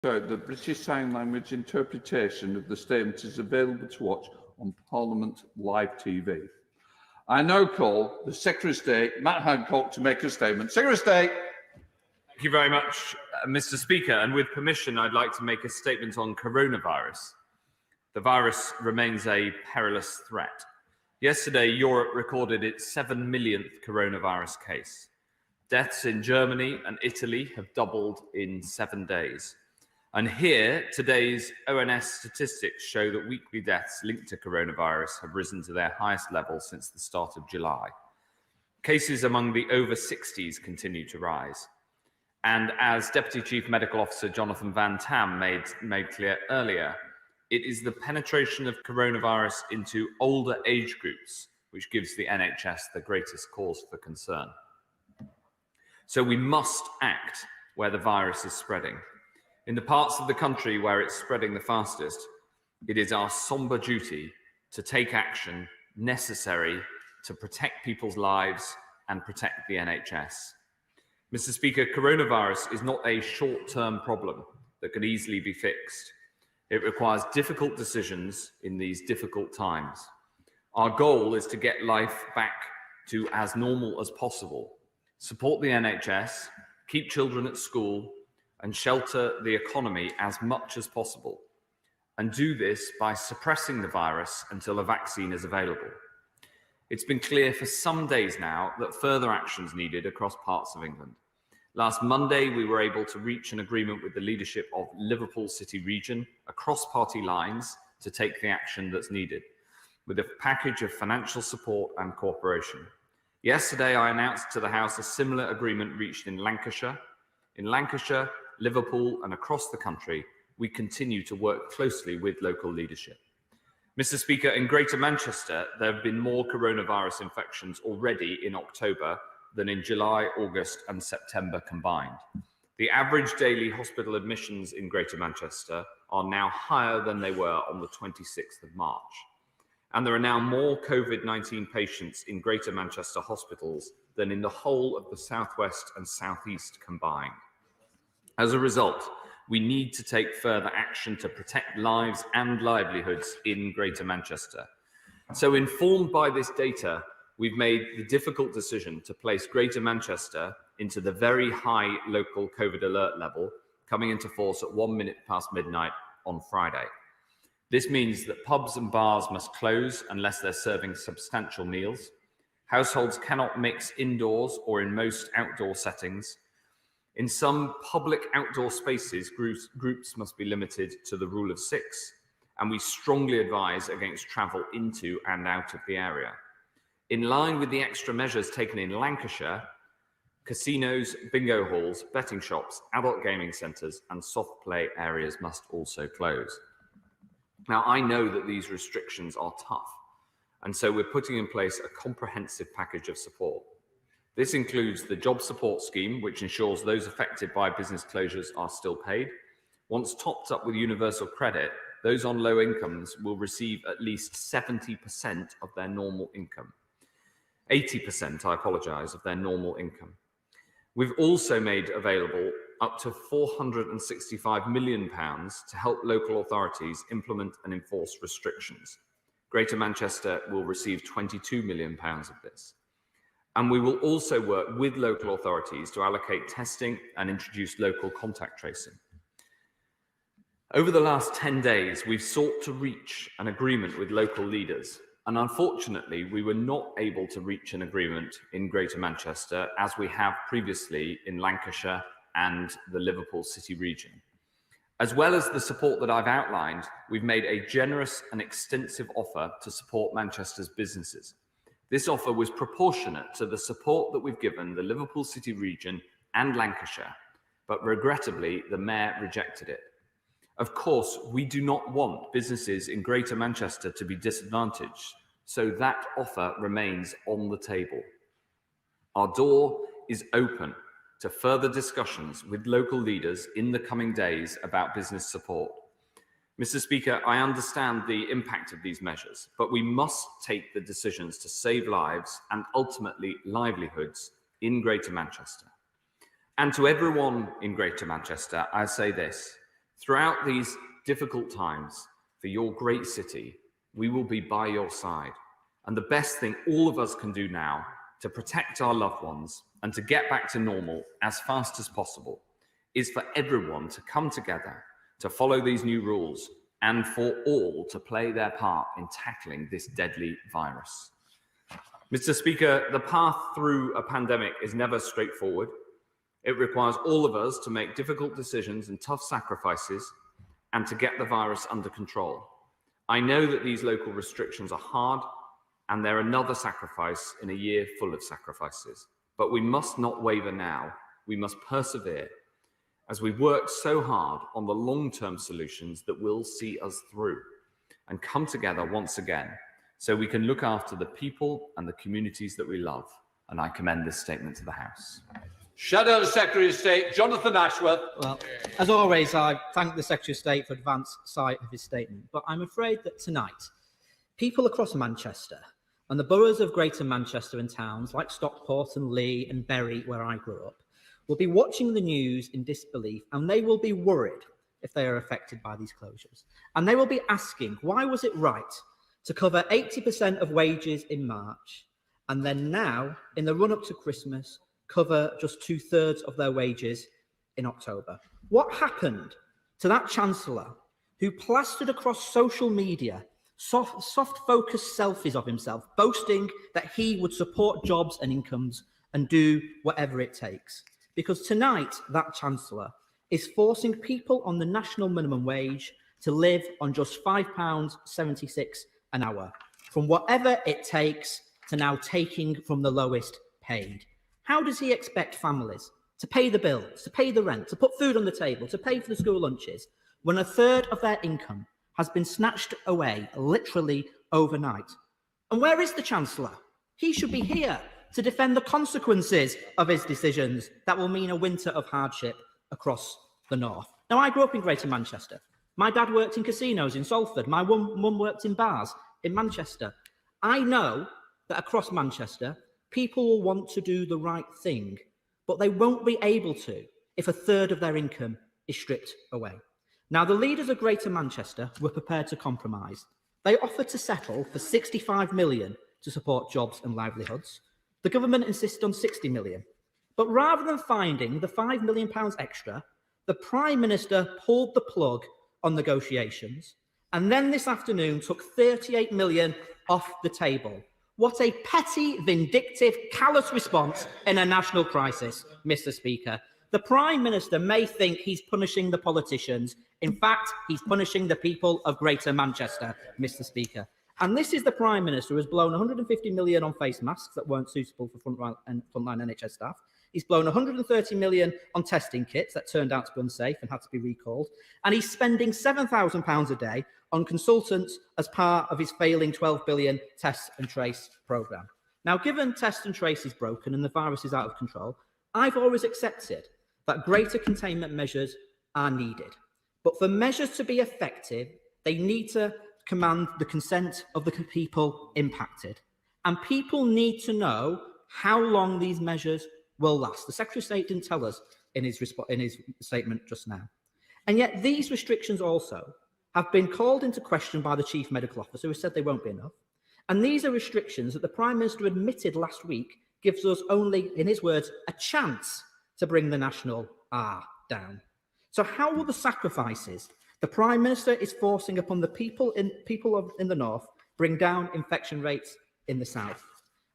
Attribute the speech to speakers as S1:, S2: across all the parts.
S1: So the British Sign Language interpretation of the statement is available to watch on Parliament Live TV. I now call the Secretary of State, Matt Hancock, to make a statement. Secretary of State.
S2: Thank you very much, Mr. Speaker. And with permission, I'd like to make a statement on coronavirus. The virus remains a perilous threat. Yesterday, Europe recorded its 7 millionth coronavirus case. Deaths in Germany and Italy have doubled in 7 days. And here, today's ONS statistics show that weekly deaths linked to coronavirus have risen to their highest level since the start of July. Cases among the over 60s continue to rise. And as Deputy Chief Medical Officer Jonathan Van Tam made clear earlier, it is the penetration of coronavirus into older age groups which gives the NHS the greatest cause for concern. So we must act where the virus is spreading. In the parts of the country where it's spreading the fastest, it is our somber duty to take action necessary to protect people's lives and protect the NHS. Mr. Speaker, coronavirus is not a short-term problem that can easily be fixed. It requires difficult decisions in these difficult times. Our goal is to get life back to as normal as possible, support the NHS, keep children at school, and shelter the economy as much as possible, and do this by suppressing the virus until a vaccine is available. It's been clear for some days now that further action is needed across parts of England. Last Monday, we were able to reach an agreement with the leadership of Liverpool City Region across party lines to take the action that's needed, with a package of financial support and cooperation. Yesterday, I announced to the House a similar agreement reached in Lancashire. In Lancashire, Liverpool, and across the country, we continue to work closely with local leadership. Mr. Speaker, in Greater Manchester, there have been more coronavirus infections already in October than in July, August, and September combined. The average daily hospital admissions in Greater Manchester are now higher than they were on the 26th of March. And there are now more COVID-19 patients in Greater Manchester hospitals than in the whole of the Southwest and Southeast combined. As a result, we need to take further action to protect lives and livelihoods in Greater Manchester. So, informed by this data, we've made the difficult decision to place Greater Manchester into the very high local COVID alert level, coming into force at 1 minute past midnight on Friday. This means that pubs and bars must close unless they're serving substantial meals. Households cannot mix indoors or in most outdoor settings. In some public outdoor spaces, groups must be limited to the rule of 6, and we strongly advise against travel into and out of the area. In line with the extra measures taken in Lancashire, casinos, bingo halls, betting shops, adult gaming centres, and soft play areas must also close. Now, I know that these restrictions are tough, and so we're putting in place a comprehensive package of support. This includes the Job Support Scheme, which ensures those affected by business closures are still paid. Once topped up with universal credit, those on low incomes will receive at least 70% of their normal income. 80%, I apologise, of their normal income. We've also made available up to £465 million to help local authorities implement and enforce restrictions. Greater Manchester will receive £22 million of this. And we will also work with local authorities to allocate testing and introduce local contact tracing. Over the last 10 days, we've sought to reach an agreement with local leaders. And unfortunately, we were not able to reach an agreement in Greater Manchester as we have previously in Lancashire and the Liverpool City region. As well as the support that I've outlined, we've made a generous and extensive offer to support Manchester's businesses. This offer was proportionate to the support that we've given the Liverpool City region and Lancashire, but regrettably, the Mayor rejected it. Of course, we do not want businesses in Greater Manchester to be disadvantaged, so that offer remains on the table. Our door is open to further discussions with local leaders in the coming days about business support. Mr. Speaker, I understand the impact of these measures, but we must take the decisions to save lives and ultimately livelihoods in Greater Manchester. And to everyone in Greater Manchester, I say this: Throughout these difficult times for your great city, we will be by your side. And the best thing all of us can do now to protect our loved ones and to get back to normal as fast as possible is for everyone to come together, to follow these new rules, and for all to play their part in tackling this deadly virus. Mr. Speaker, the path through a pandemic is never straightforward. It requires all of us to make difficult decisions and tough sacrifices and to get the virus under control. I know that these local restrictions are hard and they're another sacrifice in a year full of sacrifices. But we must not waver now. We must persevere as we work so hard on the long-term solutions that will see us through and come together once again so we can look after the people and the communities that we love. And I commend this statement to the House.
S1: Shadow Secretary of State Jonathan Ashworth.
S3: Well, as always, I thank the Secretary of State for advance sight of his statement, but I'm afraid that tonight, people across Manchester and the boroughs of Greater Manchester and towns like Stockport and Leigh and Bury, where I grew up, will be watching the news in disbelief, and they will be worried if they are affected by these closures. And they will be asking, why was it right to cover 80% of wages in March, and then now, in the run-up to Christmas, cover just 2/3 of their wages in October? What happened to that Chancellor who plastered across social media soft-focused selfies of himself, boasting that he would support jobs and incomes and do whatever it takes? Because tonight, that Chancellor is forcing people on the national minimum wage to live on just £5.76 an hour, from whatever it takes to now taking from the lowest paid. How does he expect families to pay the bills, to pay the rent, to put food on the table, to pay for the school lunches, when 1/3 of their income has been snatched away literally overnight? And where is the Chancellor? He should be here to defend the consequences of his decisions that will mean a winter of hardship across the north. Now, I grew up in Greater Manchester. My dad worked in casinos in Salford. My mum worked in bars in Manchester. I know that across Manchester, people will want to do the right thing, but they won't be able to if 1/3 of their income is stripped away. Now, the leaders of Greater Manchester were prepared to compromise. They offered to settle for 65 million to support jobs and livelihoods. The government insisted on 60 million. But rather than finding the £5 million extra, the Prime Minister pulled the plug on negotiations and then this afternoon took 38 million off the table. What a petty, vindictive, callous response in a national crisis, Mr. Speaker. The Prime Minister may think he's punishing the politicians. In fact, he's punishing the people of Greater Manchester, Mr. Speaker. And this is the Prime Minister who has blown 150 million on face masks that weren't suitable for frontline NHS staff. He's blown 130 million on testing kits that turned out to be unsafe and had to be recalled. And he's spending £7,000 a day on consultants as part of his failing 12 billion test and trace programme. Now, given test and trace is broken and the virus is out of control, I've always accepted that greater containment measures are needed. But for measures to be effective, they need to command the consent of the people impacted. And people need to know how long these measures will last. The Secretary of State didn't tell us in his statement just now. And yet these restrictions also have been called into question by the Chief Medical Officer, who said they won't be enough. And these are restrictions that the Prime Minister admitted last week gives us only, in his words, a chance to bring the national R down. So how will the sacrifices the Prime Minister is forcing upon the people in the north bring down infection rates in the south?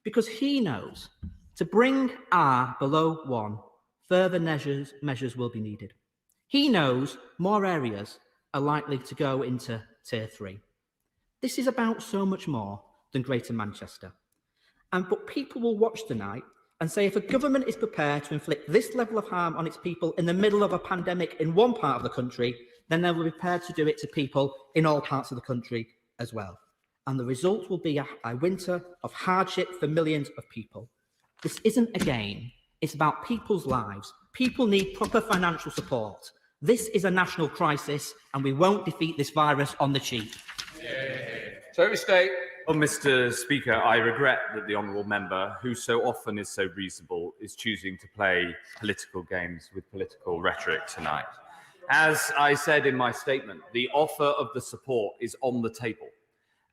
S3: Because he knows to bring R below 1, further measures will be needed. He knows more areas are likely to go into Tier 3. This is about so much more than Greater Manchester. But people will watch tonight and say if a government is prepared to inflict this level of harm on its people in the middle of a pandemic in one part of the country, then they will be prepared to do it to people in all parts of the country as well. And the result will be a winter of hardship for millions of people. This isn't a game. It's about people's lives. People need proper financial support. This is a national crisis, and we won't defeat this virus on the cheap.
S1: Secretary of State.
S2: Well, Mr. Speaker, I regret that the honourable member, who so often is so reasonable, is choosing to play political games with political rhetoric tonight. As I said in my statement, the offer of the support is on the table.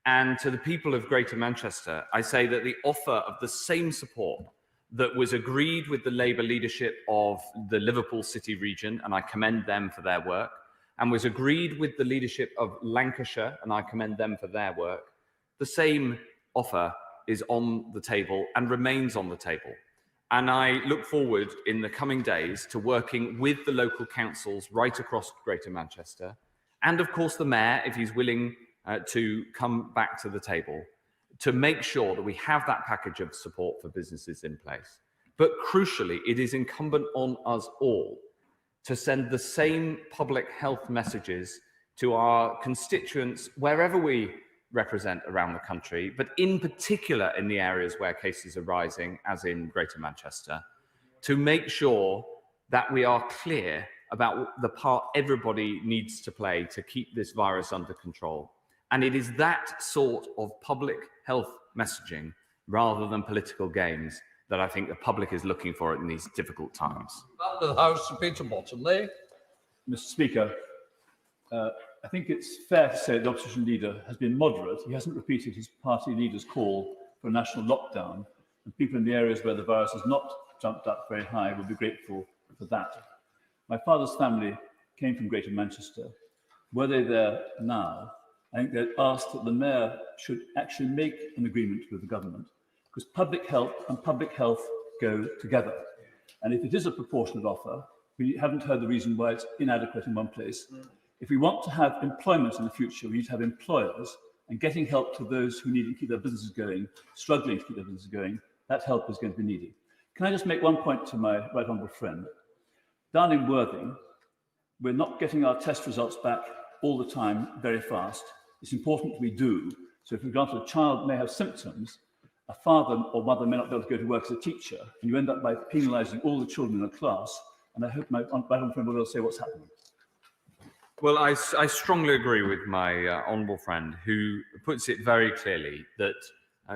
S2: And to the people of Greater Manchester, I say that the offer of the same support that was agreed with the Labour leadership of the Liverpool City region, and I commend them for their work, and was agreed with the leadership of Lancashire, and I commend them for their work, the same offer is on the table and remains on the table. And I look forward in the coming days to working with the local councils right across Greater Manchester, and of course the Mayor, if he's willing to come back to the table, to make sure that we have that package of support for businesses in place. But crucially, it is incumbent on us all to send the same public health messages to our constituents wherever we represent around the country, but in particular in the areas where cases are rising, as in Greater Manchester, to make sure that we are clear about the part everybody needs to play to keep this virus under control. And it is that sort of public health messaging, rather than political games, that I think the public is looking for in these difficult times.
S1: Back to the House, Sir Peter Bottomley.
S4: Mr. Speaker, I think it's fair to say the opposition leader has been moderate. He hasn't repeated his party leader's call for a national lockdown, and people in the areas where the virus has not jumped up very high will be grateful for that. My father's family came from Greater Manchester. Were they there now, I think they'd ask that the Mayor should actually make an agreement with the government, because public health and public health go together. And if it is a proportionate offer, we haven't heard the reason why it's inadequate in one place. If we want to have employment in the future, we need to have employers, and getting help to those who need to keep their businesses going, struggling to keep their businesses going, that help is going to be needed. Can I just make one point to my right honourable friend? Down in Worthing, we're not getting our test results back all the time very fast. It's important we do. So if, for example, a child may have symptoms, a father or mother may not be able to go to work as a teacher, and you end up by penalising all the children in a class. And I hope my right honourable friend will be able to say what's happening.
S2: Well, I strongly agree with my honourable friend, who puts it very clearly that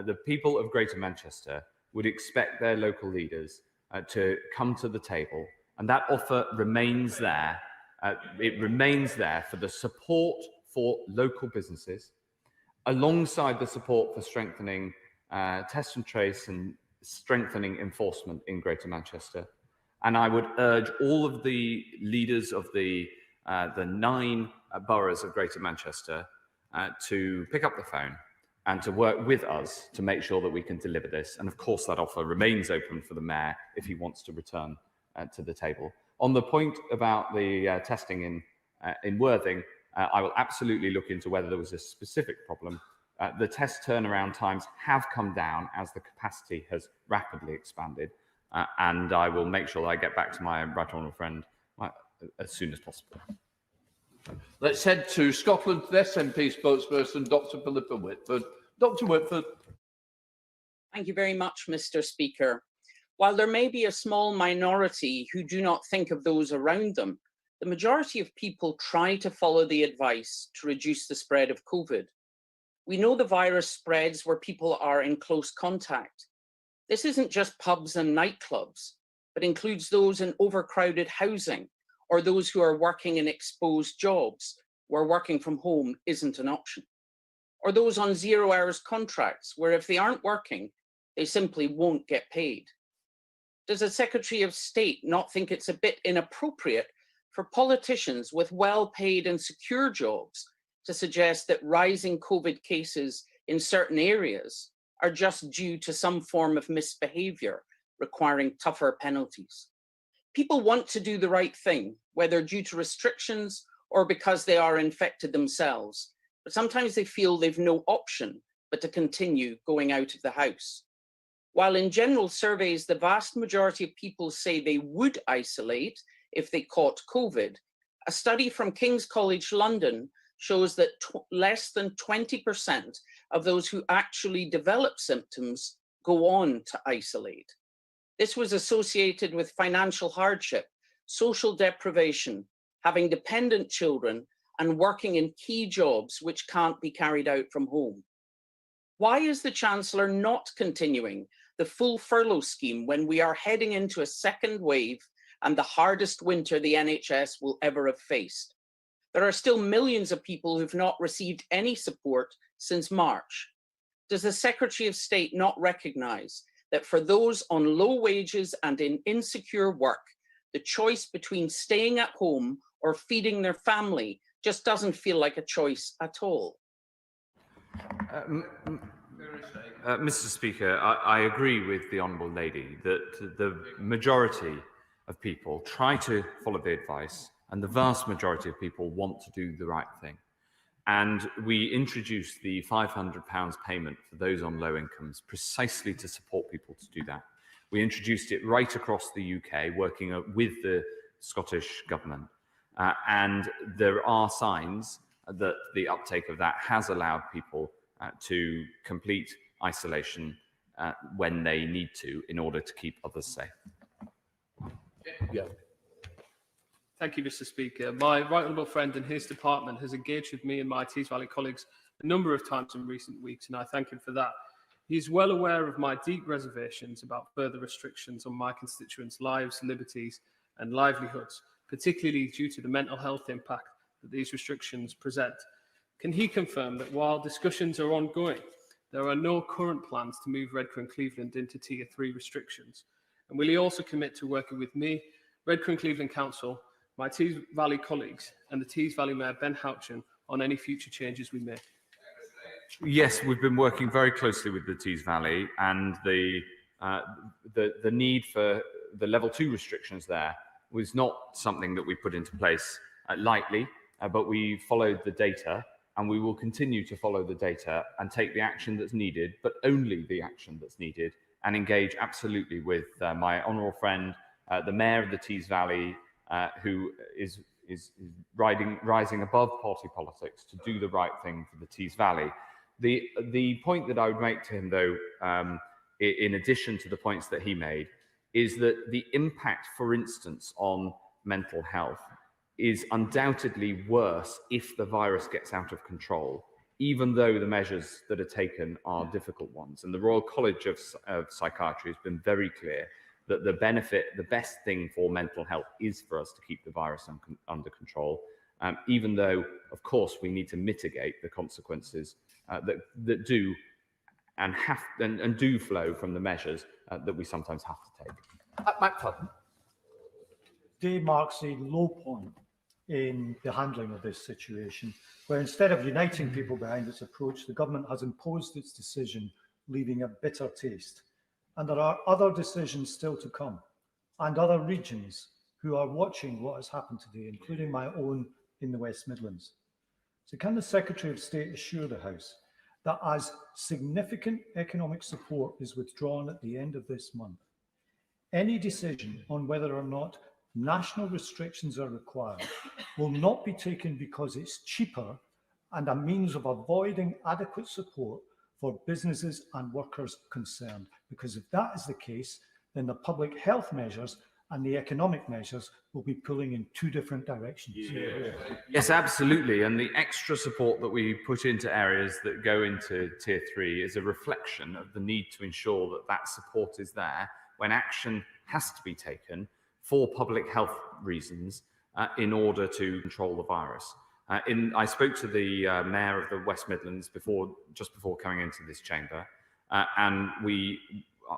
S2: the people of Greater Manchester would expect their local leaders to come to the table, and that offer remains there. It remains there for the support for local businesses, alongside the support for strengthening test and trace and strengthening enforcement in Greater Manchester. And I would urge all of the leaders of the 9 boroughs of Greater Manchester to pick up the phone and to work with us to make sure that we can deliver this. And of course, that offer remains open for the Mayor if he wants to return to the table. On the point about the testing in Worthing, I will absolutely look into whether there was a specific problem. The test turnaround times have come down as the capacity has rapidly expanded, and I will make sure that I get back to my right honourable friend as soon as possible.
S1: Let's head to Scotland, the SNP spokesperson, Dr. Philippa Whitford. Dr. Whitford.
S5: Thank you very much, Mr. Speaker. While there may be a small minority who do not think of those around them, the majority of people try to follow the advice to reduce the spread of COVID. We know the virus spreads where people are in close contact. This isn't just pubs and nightclubs, but includes those in overcrowded housing or those who are working in exposed jobs where working from home isn't an option, or those on 0 hours contracts where if they aren't working, they simply won't get paid. Does the Secretary of State not think it's a bit inappropriate for politicians with well-paid and secure jobs to suggest that rising COVID cases in certain areas are just due to some form of misbehaviour requiring tougher penalties? People want to do the right thing, whether due to restrictions or because they are infected themselves, but sometimes they feel they've no option but to continue going out of the house. While in general surveys, the vast majority of people say they would isolate if they caught COVID, a study from King's College London shows that less than 20% of those who actually develop symptoms go on to isolate. This was associated with financial hardship, social deprivation, having dependent children, and working in key jobs which can't be carried out from home. Why is the Chancellor not continuing the full furlough scheme when we are heading into a second wave and the hardest winter the NHS will ever have faced. There are still millions of people who've not received any support since March. Does the Secretary of State not recognise that for those on low wages and in insecure work, the choice between staying at home or feeding their family just doesn't feel like a choice at all?
S2: Mr. Speaker, I agree with the Honourable Lady that the majority of people try to follow the advice, and the vast majority of people want to do the right thing. And we introduced the £500 payment for those on low incomes precisely to support people to do that. We introduced it right across the UK, working with the Scottish Government. And there are signs that the uptake of that has allowed people to complete isolation when they need to in order to keep others safe.
S4: Yeah.
S6: Thank you, Mr. Speaker. My right honourable friend and his department has engaged with me and my Tees Valley colleagues a number of times in recent weeks, and I thank him for that. He is well aware of my deep reservations about further restrictions on my constituents' lives, liberties and livelihoods, particularly due to the mental health impact that these restrictions present. Can he confirm that while discussions are ongoing, there are no current plans to move Redcar and Cleveland into Tier 3 restrictions? And will he also commit to working with me, Redcar and Cleveland Council, my Tees Valley colleagues and the Tees Valley Mayor Ben Houchin on any future changes we make?
S2: Yes, we've been working very closely with the Tees Valley, and the need for the level 2 restrictions there was not something that we put into place lightly, but we followed the data, and we will continue to follow the data and take the action that's needed, but only the action that's needed, and engage absolutely with my honourable friend, the Mayor of the Tees Valley, who is rising above party politics to do the right thing for the Tees Valley. The point that I would make to him, though, in addition to the points that he made, is that the impact, for instance, on mental health is undoubtedly worse if the virus gets out of control, even though the measures that are taken are difficult ones. And the Royal College of Psychiatry has been very clear that the best thing for mental health is for us to keep the virus under control, even though, of course, we need to mitigate the consequences that do and do flow from the measures that we sometimes have to take.
S7: Matt Tutton. Today marks a low point in the handling of this situation, where instead of uniting people behind its approach, the government has imposed its decision, leaving a bitter taste. And there are other decisions still to come, and other regions who are watching what has happened today, including my own in the West Midlands. So can the Secretary of State assure the House that as significant economic support is withdrawn at the end of this month, any decision on whether or not national restrictions are required will not be taken because it's cheaper and a means of avoiding adequate support for businesses and workers concerned? Because if that is the case, then the public health measures and the economic measures will be pulling in two different directions.
S2: Yes, absolutely. And the extra support that we put into areas that go into Tier 3 is a reflection of the need to ensure that that support is there when action has to be taken for public health reasons in order to control the virus. I spoke to the Mayor of the West Midlands just before coming into this chamber, and we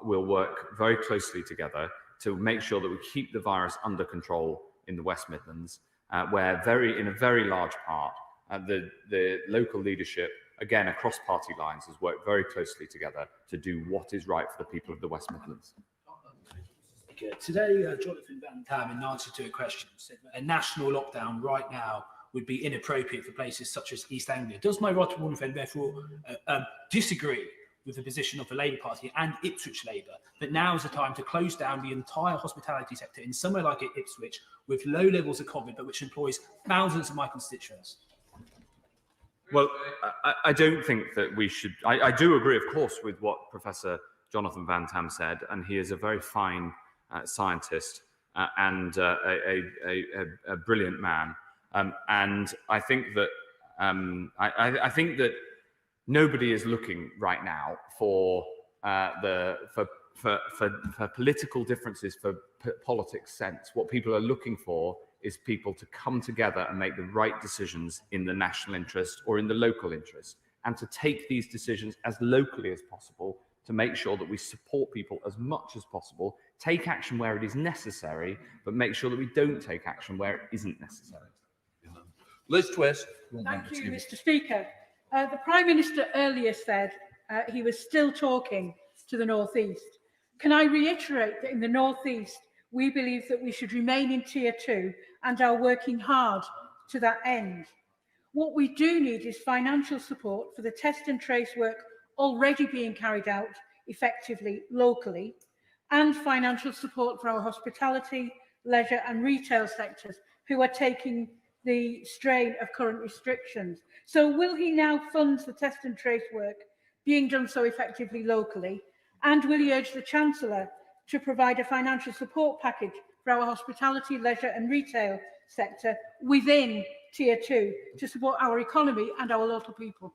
S2: will work very closely together to make sure that we keep the virus under control in the West Midlands, where in a very large part, the local leadership, again, across party lines, has worked very closely together to do what is right for the people of the West Midlands.
S8: Today, Jonathan Van Tam, in answer to a question, said that a national lockdown right now would be inappropriate for places such as East Anglia. Does my right honourable friend therefore disagree with the position of the Labour Party and Ipswich Labour that now is the time to close down the entire hospitality sector in somewhere like Ipswich with low levels of COVID, but which employs thousands of my constituents?
S2: Well, I don't think that we should. I do agree, of course, with what Professor Jonathan Van Tam said, and he is a very fine scientist and a brilliant man. And I think that I think that nobody is looking right now for political differences, for politics sense. What people are looking for is people to come together and make the right decisions in the national interest or in the local interest, and to take these decisions as locally as possible to make sure that we support people as much as possible, take action where it is necessary, but make sure that we don't take action where it isn't necessary.
S1: Liz Twist.
S9: Thank you, Mr. Speaker. The Prime Minister earlier said he was still talking to the North East. Can I reiterate that in the North East, we believe that we should remain in Tier 2 and are working hard to that end. What we do need is financial support for the test and trace work already being carried out effectively locally, and financial support for our hospitality, leisure and retail sectors who are taking the strain of current restrictions. So will he now fund the test and trace work being done so effectively locally? And will he urge the Chancellor to provide a financial support package for our hospitality, leisure and retail sector within Tier 2 to support our economy and our local people?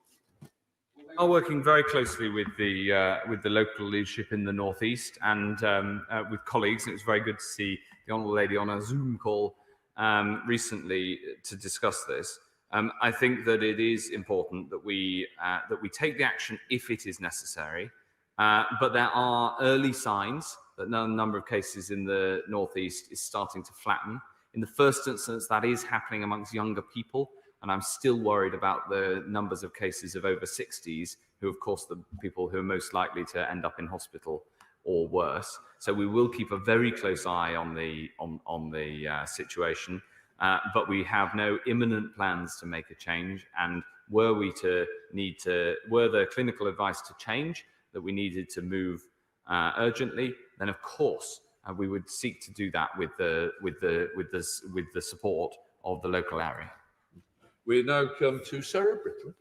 S2: We are working very closely with the local leadership in the North East and with colleagues. It was very good to see the Honourable Lady on a Zoom call recently to discuss this. I think that it is important that we take the action if it is necessary, but there are early signs that the number of cases in the North East is starting to flatten. In the first instance, that is happening amongst younger people, and I'm still worried about the numbers of cases of over 60s, who, of course, the people who are most likely to end up in hospital or worse. So we will keep a very close eye on the situation, but we have no imminent plans to make a change. And were the clinical advice to change, that we needed to move urgently, then of course we would seek to do that with the support of the local area.
S1: We now come to Sarah Brittle.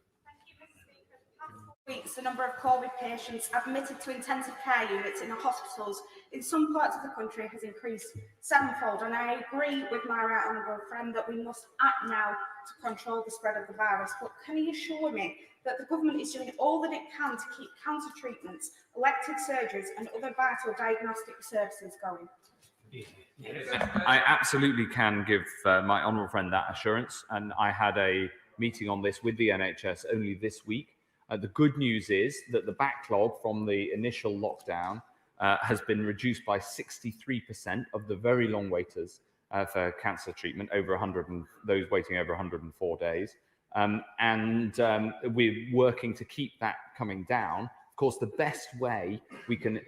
S10: Weeks, the number of COVID patients admitted to intensive care units in the hospitals in some parts of the country has increased sevenfold, and I agree with my right honourable friend that we must act now to control the spread of the virus. But can he assure me that the government is doing all that it can to keep cancer treatments, elective surgeries and other vital diagnostic services going?
S2: I absolutely can give my honourable friend that assurance, and I had a meeting on this with the NHS only this week. The good news is that the backlog from the initial lockdown has been reduced by 63% of the very long waiters for cancer treatment, over 100 and those waiting over 104 days. We're working to keep that coming down. Of course, the best way we can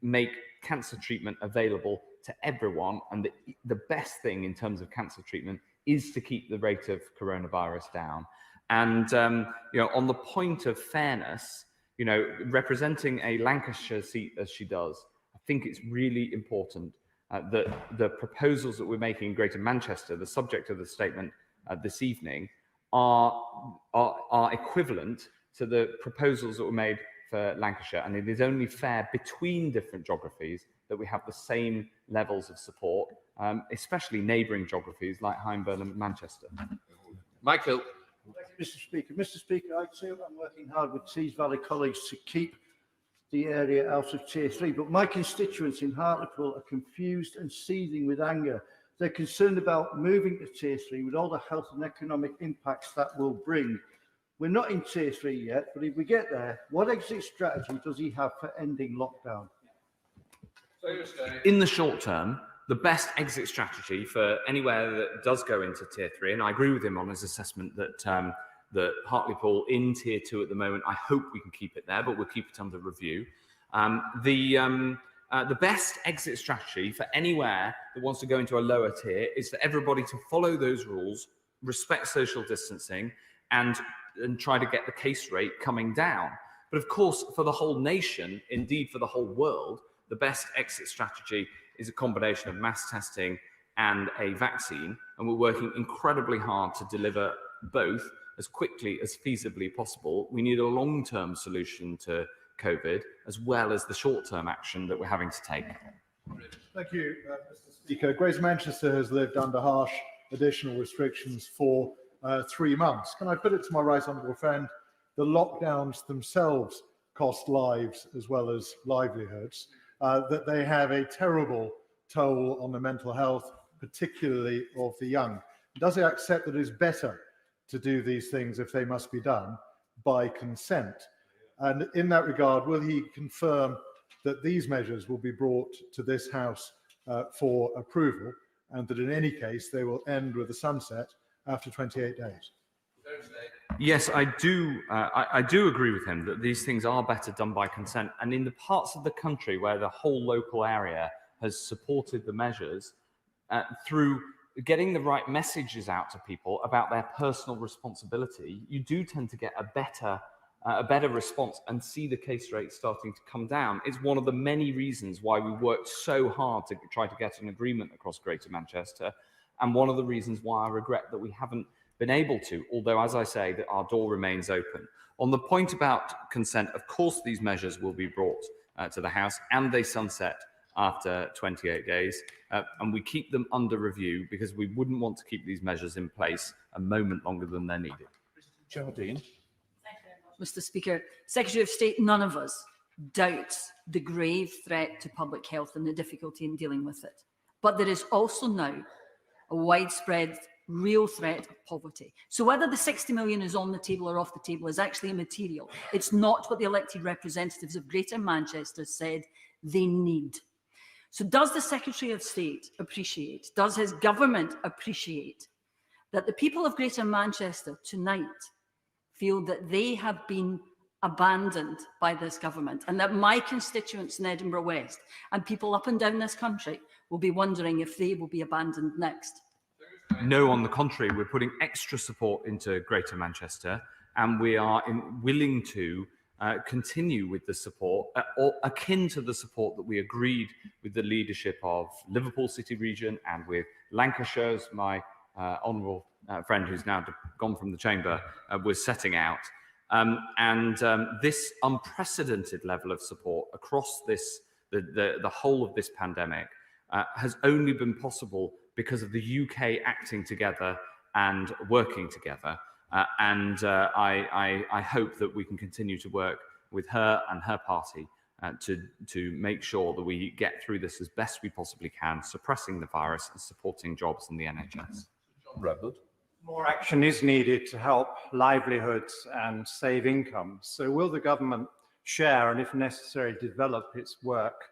S2: make cancer treatment available to everyone, and the best thing in terms of cancer treatment, is to keep the rate of coronavirus down. And on the point of fairness, representing a Lancashire seat as she does, I think it's really important that the proposals that we're making in Greater Manchester, the subject of the statement this evening, are equivalent to the proposals that were made for Lancashire, and it is only fair between different geographies that we have the same levels of support, especially neighbouring geographies like Hyndburn and Manchester.
S1: Michael.
S11: Thank you, Mr. Speaker. Mr. Speaker, I too am working hard with Tees Valley colleagues to keep the area out of Tier 3, but my constituents in Hartlepool are confused and seething with anger. They're concerned about moving to Tier 3 with all the health and economic impacts that will bring. We're not in Tier 3 yet, but if we get there, what exit strategy does he have for ending lockdown?
S2: In the short term, the best exit strategy for anywhere that does go into Tier 3, and I agree with him on his assessment that that Hartlepool in Tier 2 at the moment, I hope we can keep it there, but we'll keep it under review. The best exit strategy for anywhere that wants to go into a lower tier is for everybody to follow those rules, respect social distancing, and try to get the case rate coming down. But of course, for the whole nation, indeed for the whole world, the best exit strategy is a combination of mass testing and a vaccine, and we're working incredibly hard to deliver both as quickly as feasibly possible. We need a long-term solution to COVID, as well as the short-term action that we're having to take.
S12: Thank you, Mr. Speaker. Greater Manchester has lived under harsh additional restrictions for 3 months. Can I put it to my right honourable friend, the lockdowns themselves cost lives as well as livelihoods. that they have a terrible toll on the mental health, particularly of the young. Does he accept that it is better to do these things, if they must be done, by consent? And in that regard, will he confirm that these measures will be brought to this House for approval, and that in any case they will end with a sunset after 28 days?
S2: Yes, I do. I do agree with him that these things are better done by consent. And in the parts of the country where the whole local area has supported the measures through getting the right messages out to people about their personal responsibility, you do tend to get a better response and see the case rate starting to come down. It's one of the many reasons why we worked so hard to try to get an agreement across Greater Manchester, and one of the reasons why I regret that we haven't been able to, although, as I say, that our door remains open. On the point about consent, of course, these measures will be brought to the House, and they sunset after 28 days, and we keep them under review because we wouldn't want to keep these measures in place a moment longer than they're needed.
S1: Jardine.
S13: Mr. Speaker, Secretary of State, none of us doubts the grave threat to public health and the difficulty in dealing with it. But there is also now a widespread real threat of poverty. So whether the 60 million is on the table or off the table is actually immaterial. It's not what the elected representatives of Greater Manchester said they need. So does the Secretary of State appreciate, does his government appreciate that the people of Greater Manchester tonight feel that they have been abandoned by this government, and that my constituents in Edinburgh West and people up and down this country will be wondering if they will be abandoned next?
S2: No, on the contrary, we're putting extra support into Greater Manchester, and we are willing to continue with the support, or akin to the support that we agreed with the leadership of Liverpool City Region and with Lancashire's, my honourable friend who's now gone from the chamber, was setting out. This unprecedented level of support across the whole of this pandemic has only been possible because of the UK acting together and working together. I hope that we can continue to work with her and her party to make sure that we get through this as best we possibly can, suppressing the virus and supporting jobs in the NHS.
S1: John Redwood.
S14: More action is needed to help livelihoods and save incomes. So will the government share and, if necessary, develop its work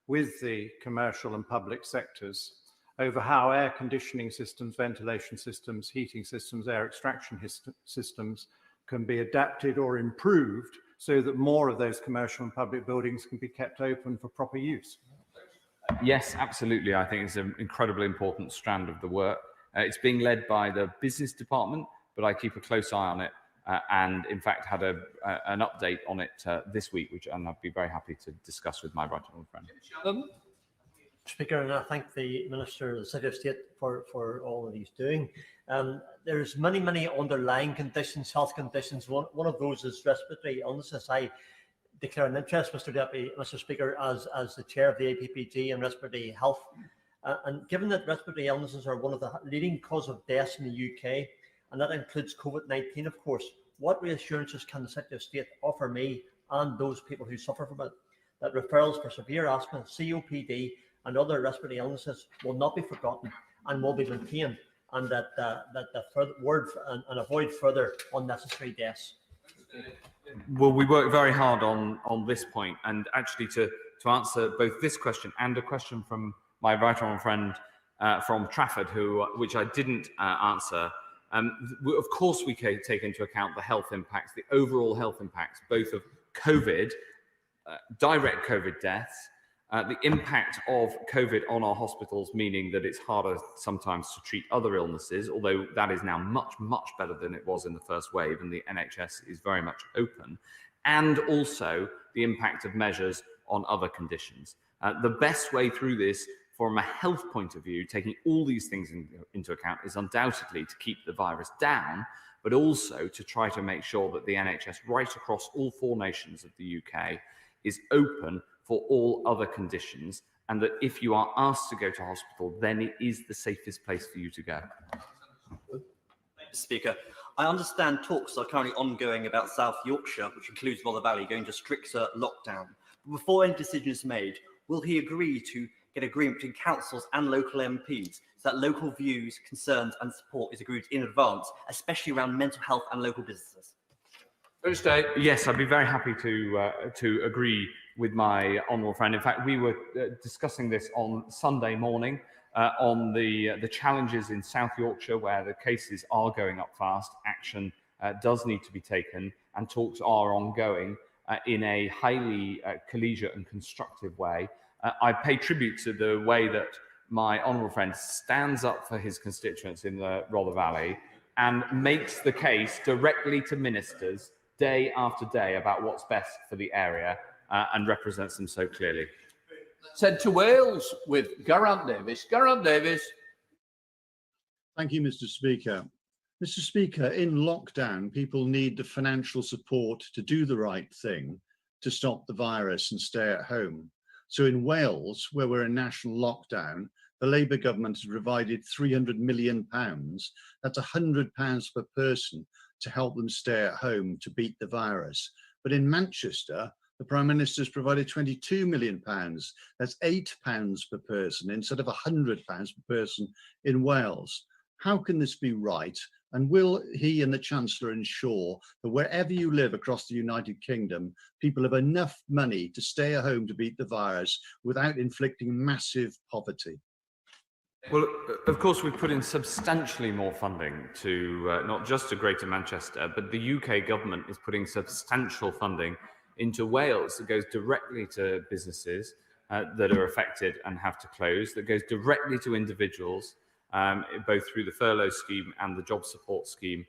S14: with the commercial and public sectors over how air conditioning systems, ventilation systems, heating systems, air extraction systems can be adapted or improved so that more of those commercial and public buildings can be kept open for proper use?
S2: Yes, absolutely. I think it's an incredibly important strand of the work. It's being led by the business department, but I keep a close eye on it and, in fact, had an update on it this week, which I'd be very happy to discuss with my right honourable friend.
S15: Speaker, and I thank the Minister, the Secretary of State, for all that he's doing. There's many underlying conditions, health conditions. One of those is respiratory illnesses. I declare an interest, Mr. Speaker, as the chair of the APPG and respiratory health. And given that respiratory illnesses are one of the leading cause of deaths in the UK, and that includes COVID-19, of course, what reassurances can the Secretary of State offer me and those people who suffer from it, that referrals for severe asthma, COPD, and other respiratory illnesses will not be forgotten and will be maintained, and that and avoid further unnecessary deaths?
S2: Well, we work very hard on this point, and actually to answer both this question and a question from my right honourable friend from Trafford, which I didn't answer. Of course, we take into account the health impacts, the overall health impacts, both of COVID, direct COVID deaths, the impact of COVID on our hospitals, meaning that it's harder sometimes to treat other illnesses, although that is now much better than it was in the first wave, and the NHS is very much open, and also the impact of measures on other conditions. The best way through this from a health point of view, taking all these things into account, is undoubtedly to keep the virus down, but also to try to make sure that the NHS right across all 4 nations of the UK is open for all other conditions, and that if you are asked to go to hospital, then it is the safest place for you to go.
S16: Speaker, I understand talks are currently ongoing about South Yorkshire, which includes Rother Valley, going to stricter lockdown. But before any decision is made, will he agree to get agreement between councils and local MPs so that local views, concerns and support is agreed in advance, especially around mental health and local businesses?
S2: Yes, I'd be very happy to agree with my honourable friend. In fact, we were discussing this on Sunday morning on the challenges in South Yorkshire, where the cases are going up fast. Action does need to be taken, and talks are ongoing in a highly collegiate and constructive way. I pay tribute to the way that my honourable friend stands up for his constituents in the Rother Valley and makes the case directly to ministers day after day about what's best for the area and represents them so clearly.
S1: Let's head to Wales with Geraint Davies. Geraint Davies.
S17: Thank you, Mr. Speaker. Mr. Speaker, in lockdown, people need the financial support to do the right thing, to stop the virus and stay at home. So in Wales, where we're in national lockdown, the Labour government has provided £300 million. That's £100 per person to help them stay at home to beat the virus. But in Manchester, the Prime Minister has provided £22 million. That's £8 per person instead of £100 per person in Wales. How can this be right? And will he and the Chancellor ensure that wherever you live across the United Kingdom, people have enough money to stay at home to beat the virus without inflicting massive poverty?
S2: Well, of course, we've put in substantially more funding to not just to Greater Manchester, but the UK government is putting substantial funding into Wales that goes directly to businesses that are affected and have to close, that goes directly to individuals, both through the furlough scheme and the job support scheme,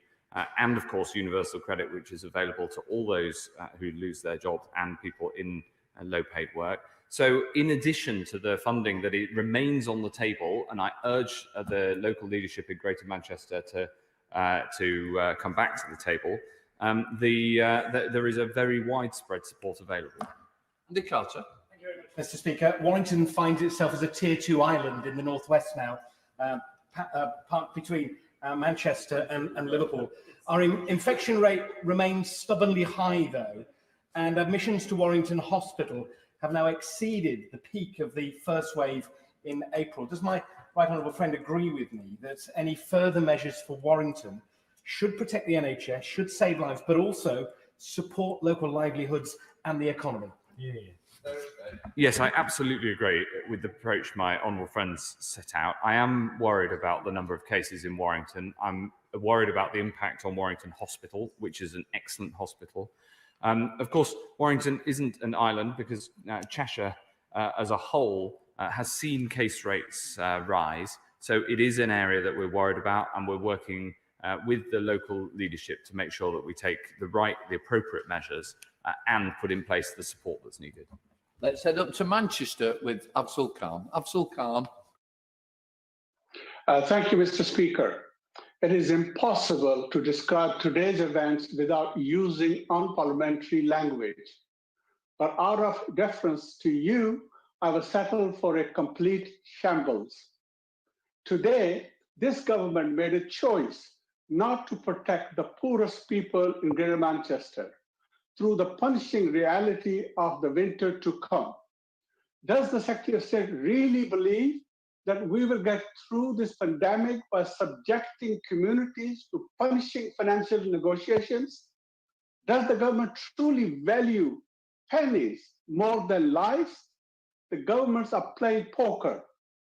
S2: and of course universal credit, which is available to all those who lose their jobs and people in low paid work. So in addition to the funding that it remains on the table, and I urge the local leadership in Greater Manchester to come back to the table, there is a very widespread support available.
S1: Andy Carter.
S8: Thank you very much, Mr. Speaker. Warrington finds itself as a Tier 2 island in the northwest now, parked between Manchester and Liverpool. Our infection rate remains stubbornly high, though, and admissions to Warrington Hospital have now exceeded the peak of the first wave in April. Does my right honourable friend agree with me that any further measures for Warrington should protect the NHS, should save lives, but also support local livelihoods and the economy?
S2: Yes, I absolutely agree with the approach my honourable friends set out. I am worried about the number of cases in Warrington. I'm worried about the impact on Warrington Hospital, which is an excellent hospital. Of course, Warrington isn't an island because Cheshire as a whole has seen case rates rise. So it is an area that we're worried about, and we're working with the local leadership to make sure that we take the appropriate measures and put in place the support that's needed.
S1: Let's head up to Manchester with Afzal Khan. Afzal Khan.
S18: Thank you, Mr. Speaker. It is impossible to describe today's events without using unparliamentary language. But out of deference to you, I will settle for a complete shambles. Today, this government made a choice not to protect the poorest people in Greater Manchester through the punishing reality of the winter to come. Does the Secretary of State really believe that we will get through this pandemic by subjecting communities to punishing financial negotiations? Does the government truly value pennies more than lives? The governments are playing poker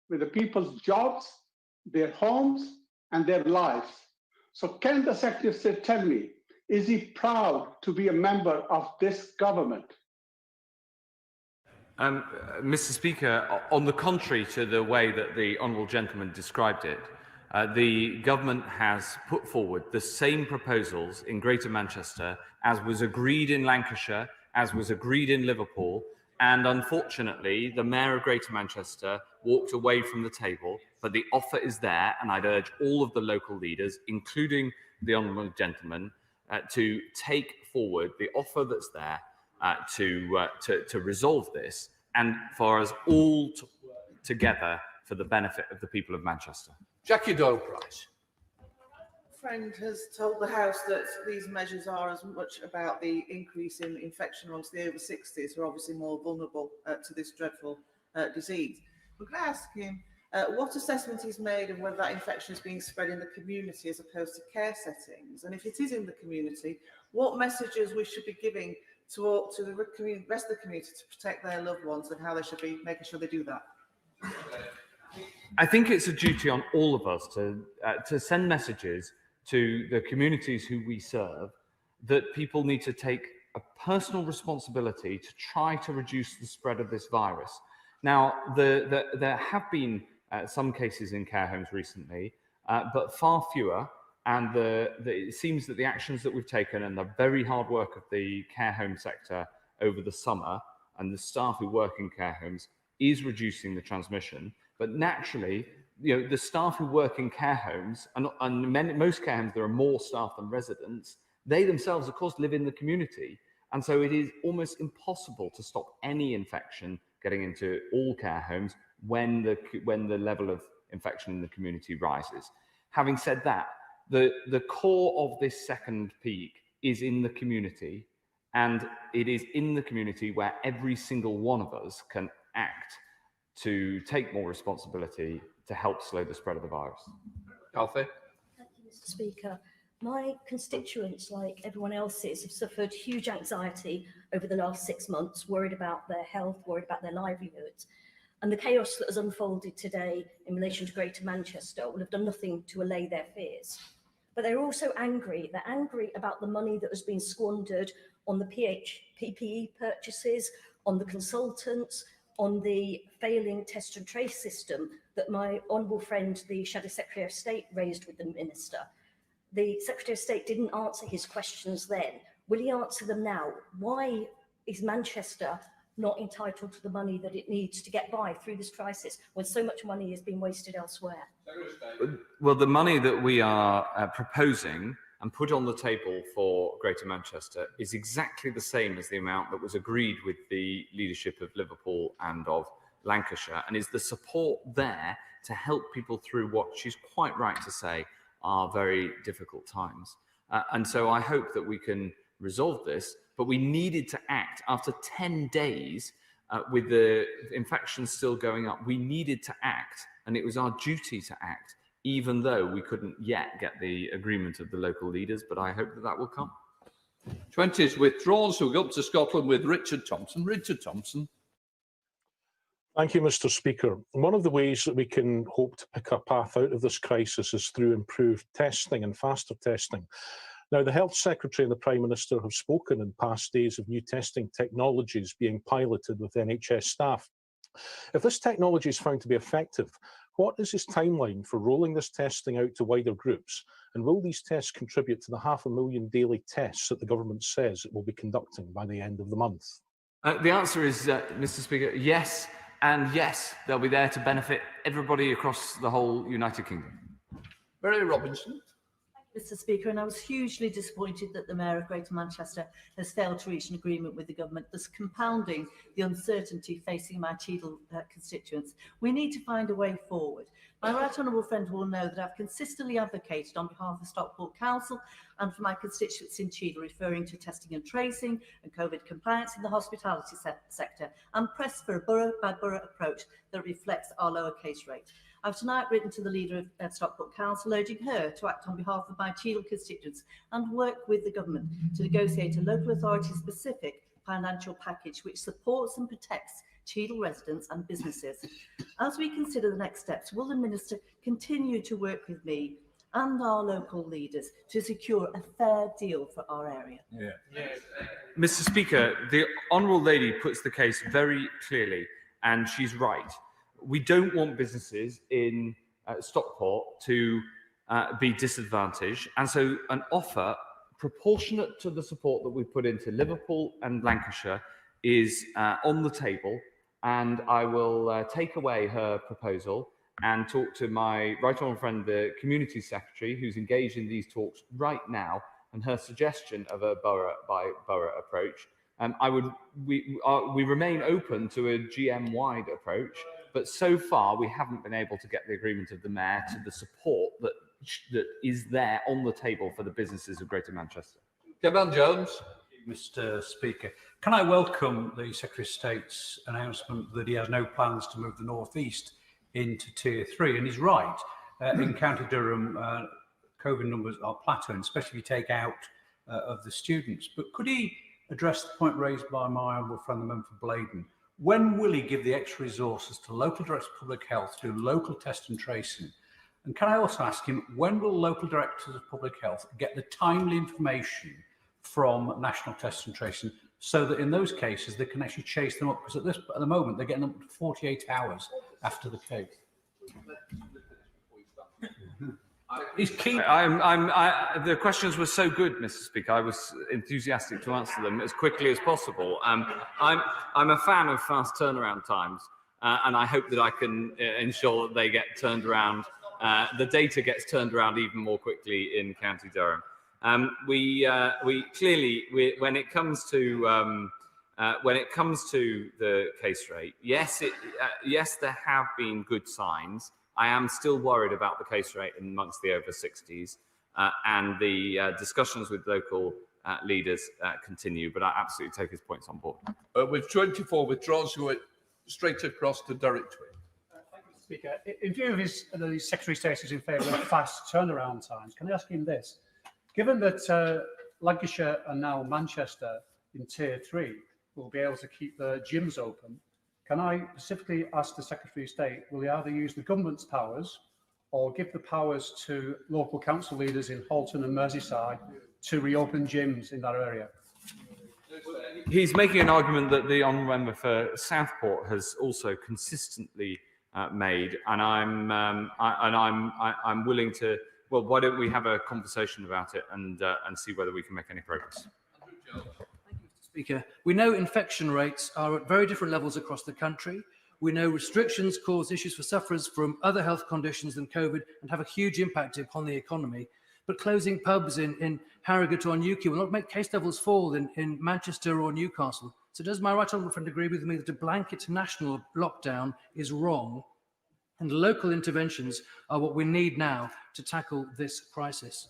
S18: with the people's jobs, their homes, and their lives. So can the Secretary of State tell me, is he proud to be a member of this government?
S2: Mr. Speaker, on the contrary to the way that the honourable gentleman described it, the government has put forward the same proposals in Greater Manchester as was agreed in Lancashire, as was agreed in Liverpool, and unfortunately the Mayor of Greater Manchester walked away from the table, but the offer is there, and I'd urge all of the local leaders, including the honourable gentleman, to take forward the offer that's there to resolve this, and for us all together for the benefit of the people of Manchester.
S1: Jackie Doyle-Price.
S19: Friend has told the House that these measures are as much about the increase in infection amongst the over 60s, who are obviously more vulnerable to this dreadful disease. We're going to ask him what assessment he's made of whether that infection is being spread in the community as opposed to care settings, and if it is in the community, what messages we should be giving to the rest of the community to protect their loved ones, and how they should be making sure they do that.
S2: I think it's a duty on all of us to send messages to the communities who we serve that people need to take a personal responsibility to try to reduce the spread of this virus. Now, there have been some cases in care homes recently, but far fewer. And it seems that the actions that we've taken and the very hard work of the care home sector over the summer and the staff who work in care homes is reducing the transmission. But naturally, the staff who work in care homes, and most care homes, there are more staff than residents, they themselves, of course, live in the community. And so it is almost impossible to stop any infection getting into all care homes when the level of infection in the community rises. Having said that, the core of this second peak is in the community, and it is in the community where every single one of us can act to take more responsibility to help slow the spread of the virus.
S1: Alfie?
S20: Thank you, Mr. Speaker. My constituents, like everyone else's, have suffered huge anxiety over the last 6 months, worried about their health, worried about their livelihoods. And the chaos that has unfolded today in relation to Greater Manchester will have done nothing to allay their fears. But they're also angry. They're angry about the money that has been squandered on the PPE purchases, on the consultants, on the failing test and trace system that my honourable friend, the Shadow Secretary of State, raised with the Minister. The Secretary of State didn't answer his questions then. Will he answer them now? Why is Manchester not entitled to the money that it needs to get by through this crisis when so much money is being wasted elsewhere?
S2: Well, the money that we are proposing and put on the table for Greater Manchester is exactly the same as the amount that was agreed with the leadership of Liverpool and of Lancashire, and is the support there to help people through what she's quite right to say are very difficult times. And so I hope that we can resolve this, but we needed to act after 10 days with the infections still going up. We needed to act, and it was our duty to act, even though we couldn't yet get the agreement of the local leaders, but I hope that that will come.
S1: 20 is withdrawn, so we go up to Scotland with Richard Thompson. Richard Thompson.
S21: Thank you, Mr. Speaker. One of the ways that we can hope to pick a path out of this crisis is through improved testing and faster testing. Now, the Health Secretary and the Prime Minister have spoken in past days of new testing technologies being piloted with NHS staff. If this technology is found to be effective, what is his timeline for rolling this testing out to wider groups? And will these tests contribute to the 500,000 daily tests that the government says it will be conducting by the end of the month?
S2: The answer is, Mr. Speaker, yes, and yes, they'll be there to benefit everybody across the whole United Kingdom.
S1: Mary Robinson.
S22: Mr. Speaker, and I was hugely disappointed that the Mayor of Greater Manchester has failed to reach an agreement with the government, thus compounding the uncertainty facing my Cheadle constituents. We need to find a way forward. My right honourable friend will know that I've consistently advocated on behalf of Stockport Council and for my constituents in Cheadle, referring to testing and tracing and COVID compliance in the hospitality sector, and pressed for a borough-by-borough approach that reflects our lower case rate. I've tonight written to the leader of Stockport Council, urging her to act on behalf of my Cheadle constituents and work with the government to negotiate a local authority-specific financial package which supports and protects Cheadle residents and businesses. As we consider the next steps, will the Minister continue to work with me and our local leaders to secure a fair deal for our area?
S2: Mr. Speaker, the Honourable Lady puts the case very clearly, and she's right. We don't want businesses in Stockport to be disadvantaged, and so an offer proportionate to the support that we put into Liverpool and Lancashire is on the table, and I will take away her proposal and talk to my right honourable friend, the Community Secretary, who's engaged in these talks right now, and her suggestion of a borough-by-borough approach. We remain open to a GM-wide approach, but so far we haven't been able to get the agreement of the Mayor to the support that is there on the table for the businesses of Greater Manchester.
S1: Kevin Jones.
S3: Mr. Speaker. Can I welcome the Secretary of State's announcement that he has no plans to move the North East into Tier 3? And he's right. In County Durham, COVID numbers are plateauing, especially if you take out of the students. But could he address the point raised by my honourable friend, the member for Blaydon? When will he give the extra resources to local directors of public health to do local test and tracing? And can I also ask him, when will local directors of public health get the timely information from national test and tracing so that in those cases they can actually chase them up? Because at the moment they're getting up to 48 hours after the case.
S2: He's keen. The questions were so good, Mr. Speaker. I was enthusiastic to answer them as quickly as possible. I'm a fan of fast turnaround times, and I hope that I can ensure that they get turned around. The data gets turned around even more quickly in County Durham. We clearly, when it comes to the case rate, yes, there have been good signs. I am still worried about the case rate amongst the over 60s, and the discussions with local leaders continue, but I absolutely take his points on board.
S1: With 24 withdrawals, you went straight across to Derek Twin.
S5: Thank you, Mr. Speaker. In view of the Secretary of State is in favour of fast turnaround times, can I ask him this? Given that Lancashire and now Manchester in Tier 3 will be able to keep their gyms open, can I specifically ask the Secretary of State, will he either use the government's powers or give the powers to local council leaders in Halton and Merseyside to reopen gyms in that area?
S2: He's making an argument that the honourable member for Southport has also consistently made, and I'm willing to. Well, why don't we have a conversation about it and see whether we can make any progress?
S23: Speaker, we know infection rates are at very different levels across the country. We know restrictions cause issues for sufferers from other health conditions than COVID and have a huge impact upon the economy. But closing pubs in Harrogate or Newquay will not make case levels fall in Manchester or Newcastle. So does my right honourable friend agree with me that a blanket national lockdown is wrong and local interventions are what we need now to tackle this crisis?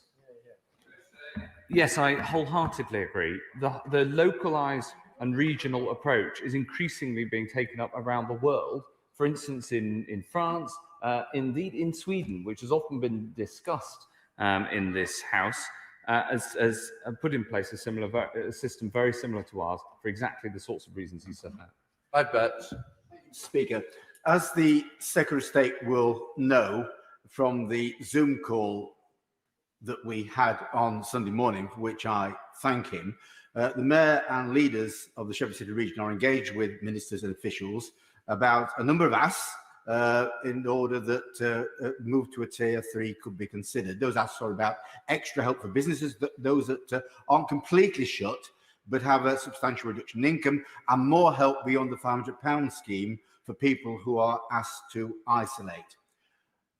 S2: Yes, I wholeheartedly agree. The localised and regional approach is increasingly being taken up around the world. For instance, in France, indeed in Sweden, which has often been discussed in this House, has put in place a system very similar to ours for exactly the sorts of reasons he set out.
S1: I bet.
S24: Speaker, as the Secretary of State will know from the Zoom call that we had on Sunday morning, for which I thank him, the Mayor and leaders of the Sheffield City region are engaged with ministers and officials about a number of asks in order that move to a Tier 3 could be considered. Those asks are about extra help for businesses, those that aren't completely shut but have a substantial reduction in income, and more help beyond the £500 scheme for people who are asked to isolate.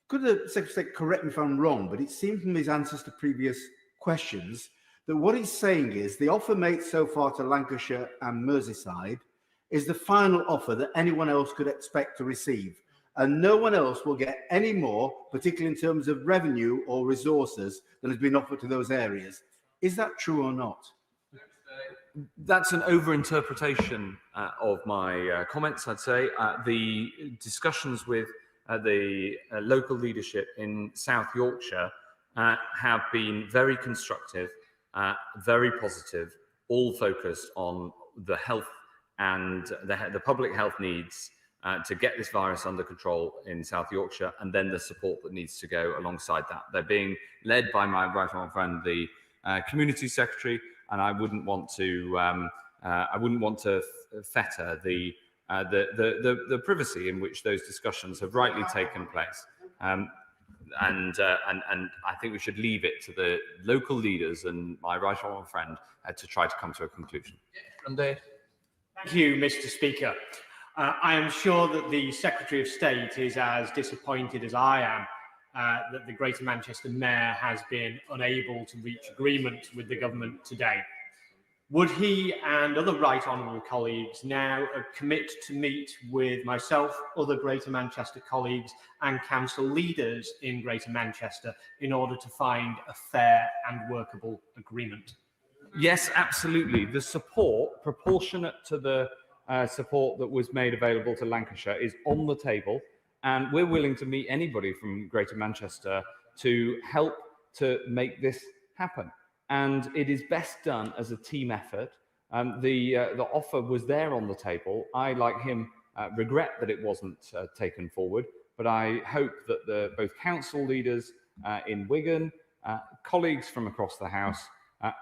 S24: Could the Secretary of State correct me if I'm wrong, but it seems from his answers to previous questions that what he's saying is the offer made so far to Lancashire and Merseyside is the final offer that anyone else could expect to receive, and no one else will get any more, particularly in terms of revenue or resources, than has been offered to those areas. Is that true or not?
S2: That's an overinterpretation of my comments, I'd say. The discussions with the local leadership in South Yorkshire have been very constructive, very positive, all focused on the health and the public health needs to get this virus under control in South Yorkshire, and then the support that needs to go alongside that. They're being led by my right honourable friend, the Community Secretary, and I wouldn't want to fetter the privacy in which those discussions have rightly taken place. And I think we should leave it to the local leaders and my right honourable friend to try to come to a conclusion.
S25: Thank you, Mr. Speaker. I am sure that the Secretary of State is as disappointed as I am that the Greater Manchester Mayor has been unable to reach agreement with the government today. Would he and other right honourable colleagues now commit to meet with myself, other Greater Manchester colleagues and council leaders in Greater Manchester in order to find a fair and workable agreement?
S2: Yes, absolutely. The support, proportionate to the support that was made available to Lancashire, is on the table, and we're willing to meet anybody from Greater Manchester to help to make this happen. And it is best done as a team effort. The offer was there on the table. I, like him, regret that it wasn't taken forward, but I hope that both council leaders in Wigan, colleagues from across the House,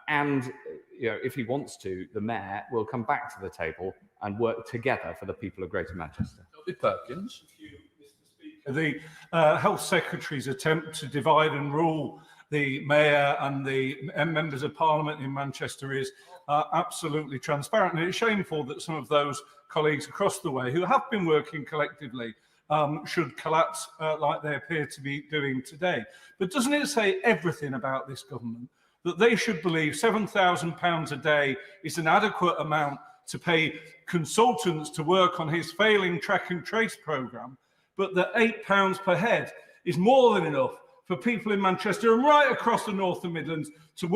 S2: and if he wants to, the Mayor will come back to the table and work together for the people of Greater Manchester.
S1: Perkins.
S4: The Health Secretary's attempt to divide and rule the Mayor and the members of Parliament in Manchester is absolutely transparent. And it's shameful that some of those colleagues across the way who have been working collectively should collapse like they appear to be doing today. But doesn't it say everything about this government that they should believe £7,000 a day is an adequate amount to pay consultants to work on his failing track and trace programme, but that £8 per head is more than enough for people in Manchester and right across the North and Midlands to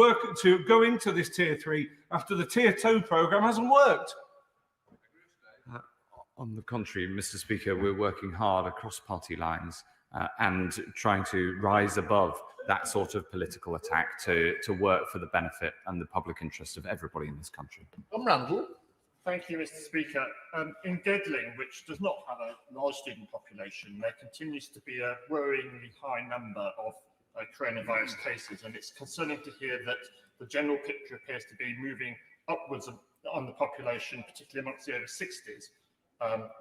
S4: go into this Tier 3 after the Tier 2 programme hasn't worked?
S2: On the contrary, Mr. Speaker, we're working hard across party lines and trying to rise above that sort of political attack to work for the benefit and the public interest of everybody in this country.
S1: Randall.
S6: Thank you, Mr. Speaker. In Gedling, which does not have a large student population, there continues to be a worryingly high number of coronavirus cases, and it's concerning to hear that the general picture appears to be moving upwards on the population, particularly amongst the over 60s,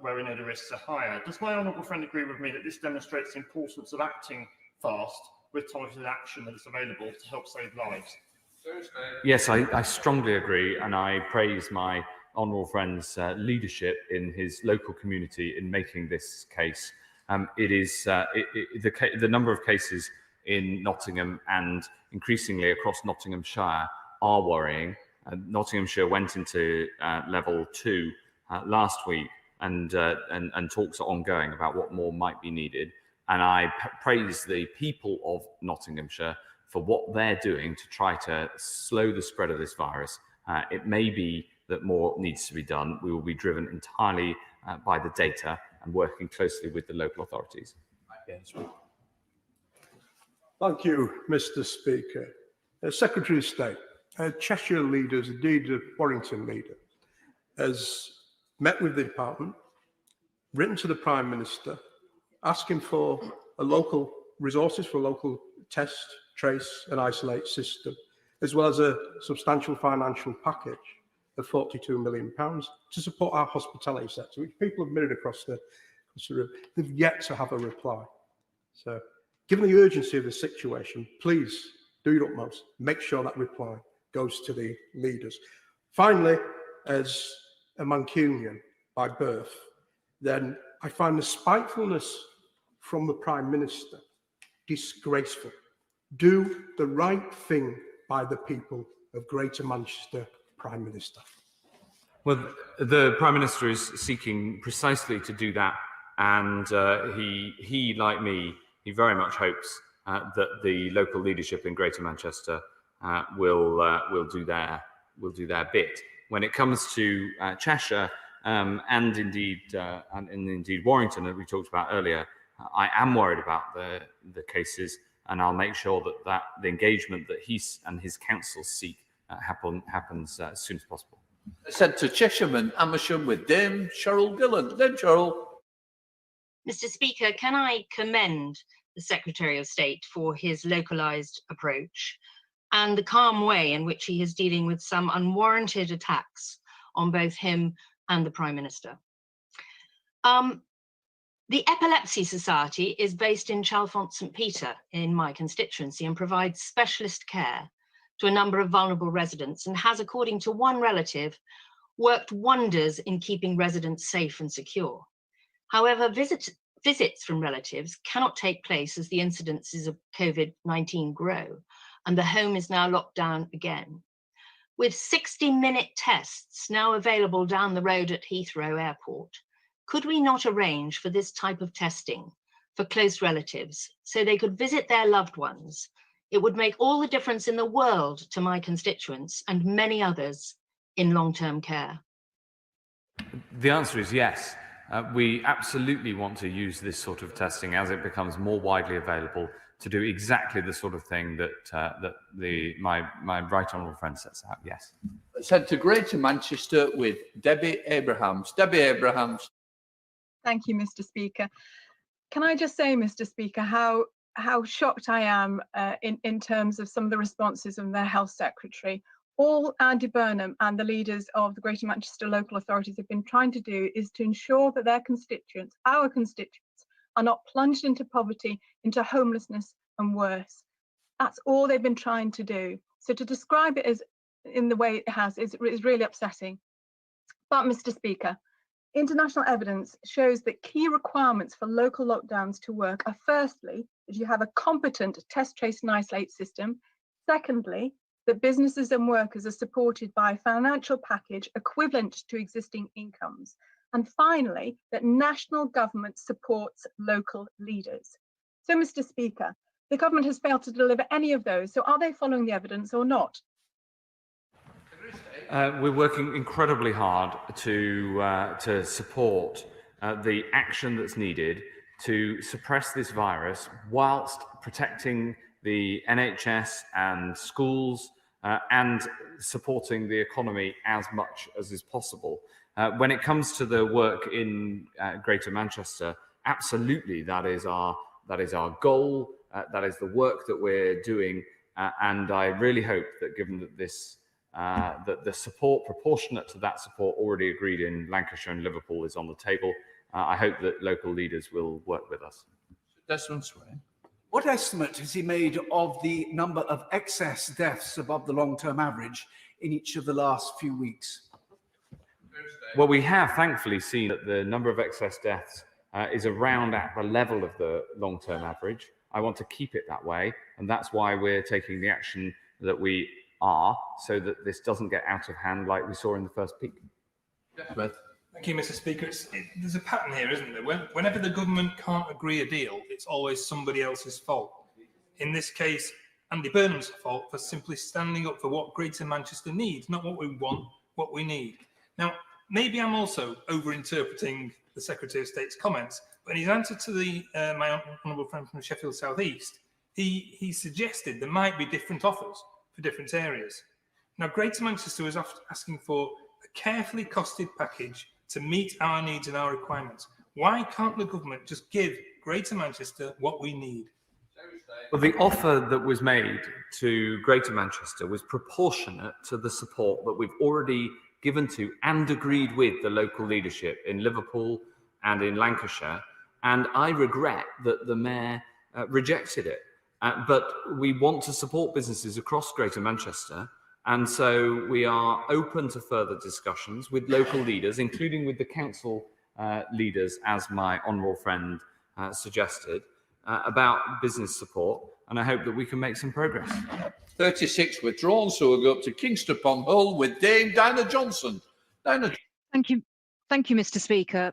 S6: where we know the risks are higher. Does my honourable friend agree with me that this demonstrates the importance of acting fast with targeted action that is available to help save lives?
S2: Yes, I strongly agree, and I praise my honourable friend's leadership in his local community in making this case. The number of cases in Nottingham and increasingly across Nottinghamshire are worrying. Nottinghamshire went into level 2 last week, and talks are ongoing about what more might be needed. And I praise the people of Nottinghamshire for what they're doing to try to slow the spread of this virus. It may be that more needs to be done. We will be driven entirely by the data and working closely with the local authorities.
S7: Thank you, Mr. Speaker. Secretary of State, Cheshire leaders, indeed the Warrington leader, has met with the department, written to the Prime Minister, asking for local resources for a local test, trace and isolate system, as well as a substantial financial package of £42 million to support our hospitality sector, which people have mirrored across the room. They've yet to have a reply. So, given the urgency of the situation, please do your utmost, make sure that reply goes to the leaders. Finally, as a Mancunian by birth, then I find the spitefulness from the Prime Minister disgraceful. Do the right thing by the people of Greater Manchester, Prime Minister.
S2: Well, the Prime Minister is seeking precisely to do that, and he, like me, he very much hopes that the local leadership in Greater Manchester will do their bit. When it comes to Cheshire and indeed Warrington, that we talked about earlier, I am worried about the cases, and I'll make sure that the engagement that he and his council seek happens as soon as possible.
S1: Sent to Cheshireman, Amersham with Dame Cheryl Gillan. Dame Cheryl.
S9: Mr. Speaker, can I commend the Secretary of State for his localised approach and the calm way in which he is dealing with some unwarranted attacks on both him and the Prime Minister. The Epilepsy Society is based in Chalfont St Peter in my constituency and provides specialist care to a number of vulnerable residents and has, according to one relative, worked wonders in keeping residents safe and secure. However, visits from relatives cannot take place as the incidences of COVID-19 grow, and the home is now locked down again. With 60-minute tests now available down the road at Heathrow Airport, could we not arrange for this type of testing for close relatives so they could visit their loved ones It would make all the difference in the world to my constituents and many others in long-term care.
S2: The answer is yes. We absolutely want to use this sort of testing as it becomes more widely available to do exactly the sort of thing that my right honourable friend sets out. Yes.
S1: Sent to Greater Manchester with Debbie Abrahams. Debbie Abrahams.
S10: Thank you, Mr. Speaker. Can I just say, Mr. Speaker, how shocked I am in terms of some of the responses of their Health Secretary. All Andy Burnham and the leaders of the Greater Manchester local authorities have been trying to do is to ensure that their constituents, our constituents, are not plunged into poverty, into homelessness and worse. That's all they've been trying to do. So to describe it as in the way it has is really upsetting. But Mr. Speaker, international evidence shows that key requirements for local lockdowns to work are firstly, that you have a competent test, trace and isolate system. Secondly, that businesses and workers are supported by a financial package equivalent to existing incomes. And finally, that national government supports local leaders. So, Mr. Speaker, the government has failed to deliver any of those. So are they following the evidence or not?
S2: We're working incredibly hard to support the action that's needed to suppress this virus whilst protecting the NHS and schools and supporting the economy as much as is possible. When it comes to the work in Greater Manchester, absolutely that is our goal. That is the work that we're doing, and I really hope that, given that this that the support proportionate to that support already agreed in Lancashire and Liverpool is on the table, I hope that local leaders will work with us.
S1: Desmond Swain.
S11: What estimate has he made of the number of excess deaths above the long-term average in each of the last few weeks?
S2: Well, we have thankfully seen that the number of excess deaths is around at the level of the long-term average. I want to keep it that way, and that's why we're taking the action that we are, so that this doesn't get out of hand like we saw in the first peak.
S12: Thank you, Mr. Speaker. There's a pattern here, isn't there? Whenever the government can't agree a deal, it's always somebody else's fault. In this case, Andy Burnham's fault for simply standing up for what Greater Manchester needs, not what we want, what we need. Now, maybe I'm also over-interpreting the Secretary of State's comments, but in his answer to my honourable friend from Sheffield South East, he suggested there might be different offers for different areas. Now, Greater Manchester is asking for a carefully costed package to meet our needs and our requirements. Why can't the government just give Greater Manchester what we need?
S2: Well, the offer that was made to Greater Manchester was proportionate to the support that we've already given to and agreed with the local leadership in Liverpool and in Lancashire. And I regret that the Mayor rejected it. But we want to support businesses across Greater Manchester. And so we are open to further discussions with local leaders, including with the council leaders, as my honourable friend suggested, about business support. And I hope that we can make some progress.
S1: 36 withdrawn, so we'll go up to Kingston upon Hull with Dame Dinah Johnson. Dinah.
S13: Thank you, Mr. Speaker.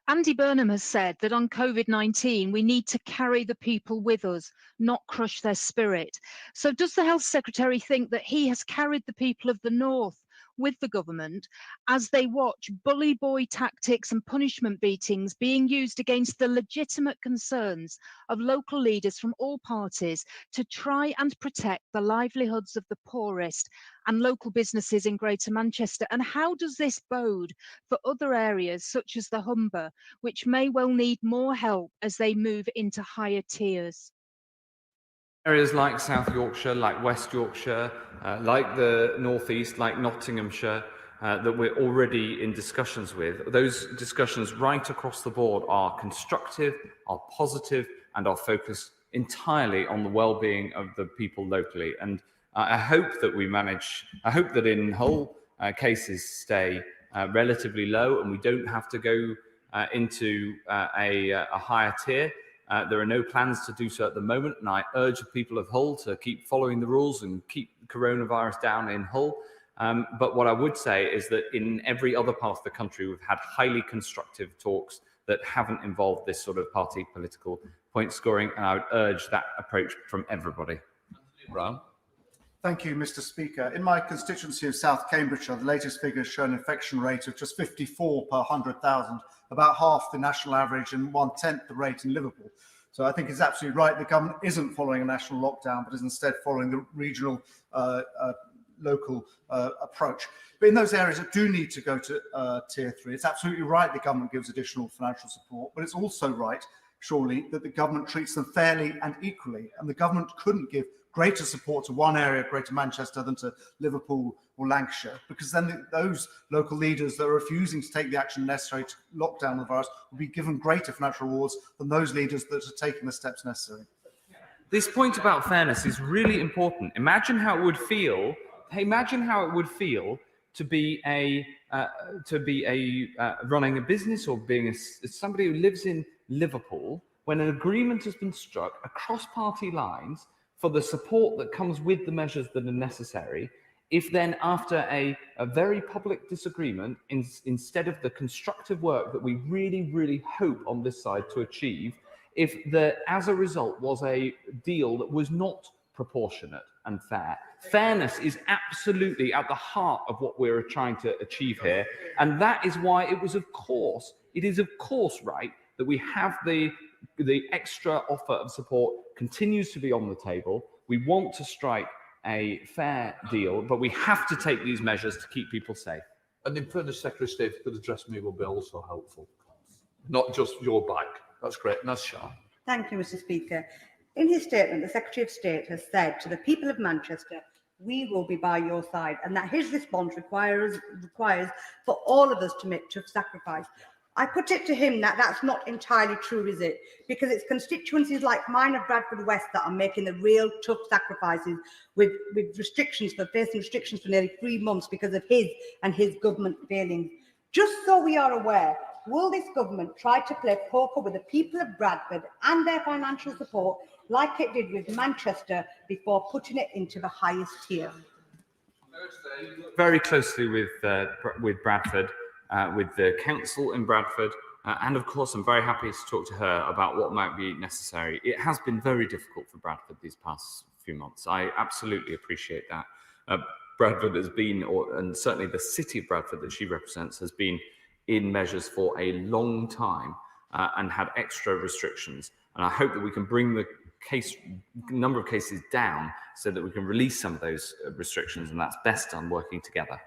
S13: Andy Burnham has said that on COVID-19, we need to carry the people with us, not crush their spirit. So does the Health Secretary think that he has carried the people of the North with the government as they watch bully boy tactics and punishment beatings being used against the legitimate concerns of local leaders from all parties to try and protect the livelihoods of the poorest and local businesses in Greater Manchester? And how does this bode for other areas such as the Humber, which may well need more help as they move into higher tiers?
S2: Areas like South Yorkshire, like West Yorkshire, like the North East, like Nottinghamshire, that we're already in discussions with. Those discussions right across the board are constructive, are positive, and are focused entirely on the well-being of the people locally. And I hope that we manage, I hope that in Hull, cases stay relatively low and we don't have to go into a higher tier. There are no plans to do so at the moment, and I urge the people of Hull to keep following the rules and keep coronavirus down in Hull. But what I would say is that in every other part of the country, we've had highly constructive talks that haven't involved this sort of party political point scoring, and I would urge that approach from everybody.
S1: Brown.
S8: Thank you, Mr. Speaker. In my constituency of South Cambridgeshire, the latest figures show an infection rate of just 54 per 100,000, about half the national average and 1/10 the rate in Liverpool. So I think it's absolutely right. The government isn't following a national lockdown, but is instead following the regional, local approach. But in those areas that do need to go to tier 3, it's absolutely right the government gives additional financial support, but it's also right, surely, that the government treats them fairly and equally. And the government couldn't give greater support to one area of Greater Manchester than to Liverpool or Lancashire, because then those local leaders that are refusing to take the action necessary to lock down the virus will be given greater financial rewards than those leaders that are taking the steps necessary.
S2: This point about fairness is really important. Imagine how it would feel. Imagine how it would feel to be running a business or being somebody who lives in Liverpool when an agreement has been struck across party lines for the support that comes with the measures that are necessary. If then, after a very public disagreement, instead of the constructive work that we really, really hope on this side to achieve, if there, as a result, was a deal that was not proportionate and fair. Fairness is absolutely at the heart of what we're trying to achieve here. And that is why it is of course right that we have the extra offer of support continues to be on the table. We want to strike a fair deal, but we have to take these measures to keep people safe.
S1: And in fairness, Secretary of State, if you could address me, will be also helpful. Not just your back. That's great. And that's Sean.
S14: Thank you, Mr. Speaker. In his statement, the Secretary of State has said to the people of Manchester, we will be by your side, and that his response requires for all of us to make tough sacrifice. I put it to him that that's not entirely true, is it? Because it's constituencies like mine of Bradford West that are making the real tough sacrifices with facing restrictions for nearly 3 months because of his and his government failings. Just so we are aware, will this government try to play poker with the people of Bradford and their financial support like it did with Manchester before putting it into the highest tier?
S2: Very closely with Bradford, with the council in Bradford, and of course I'm very happy to talk to her about what might be necessary. It has been very difficult for Bradford these past few months. I absolutely appreciate that. Bradford has been, and certainly the city of Bradford that she represents, has been in measures for a long time and had extra restrictions. And I hope that we can bring the number of cases down so that we can release some of those restrictions, and that's best done working together.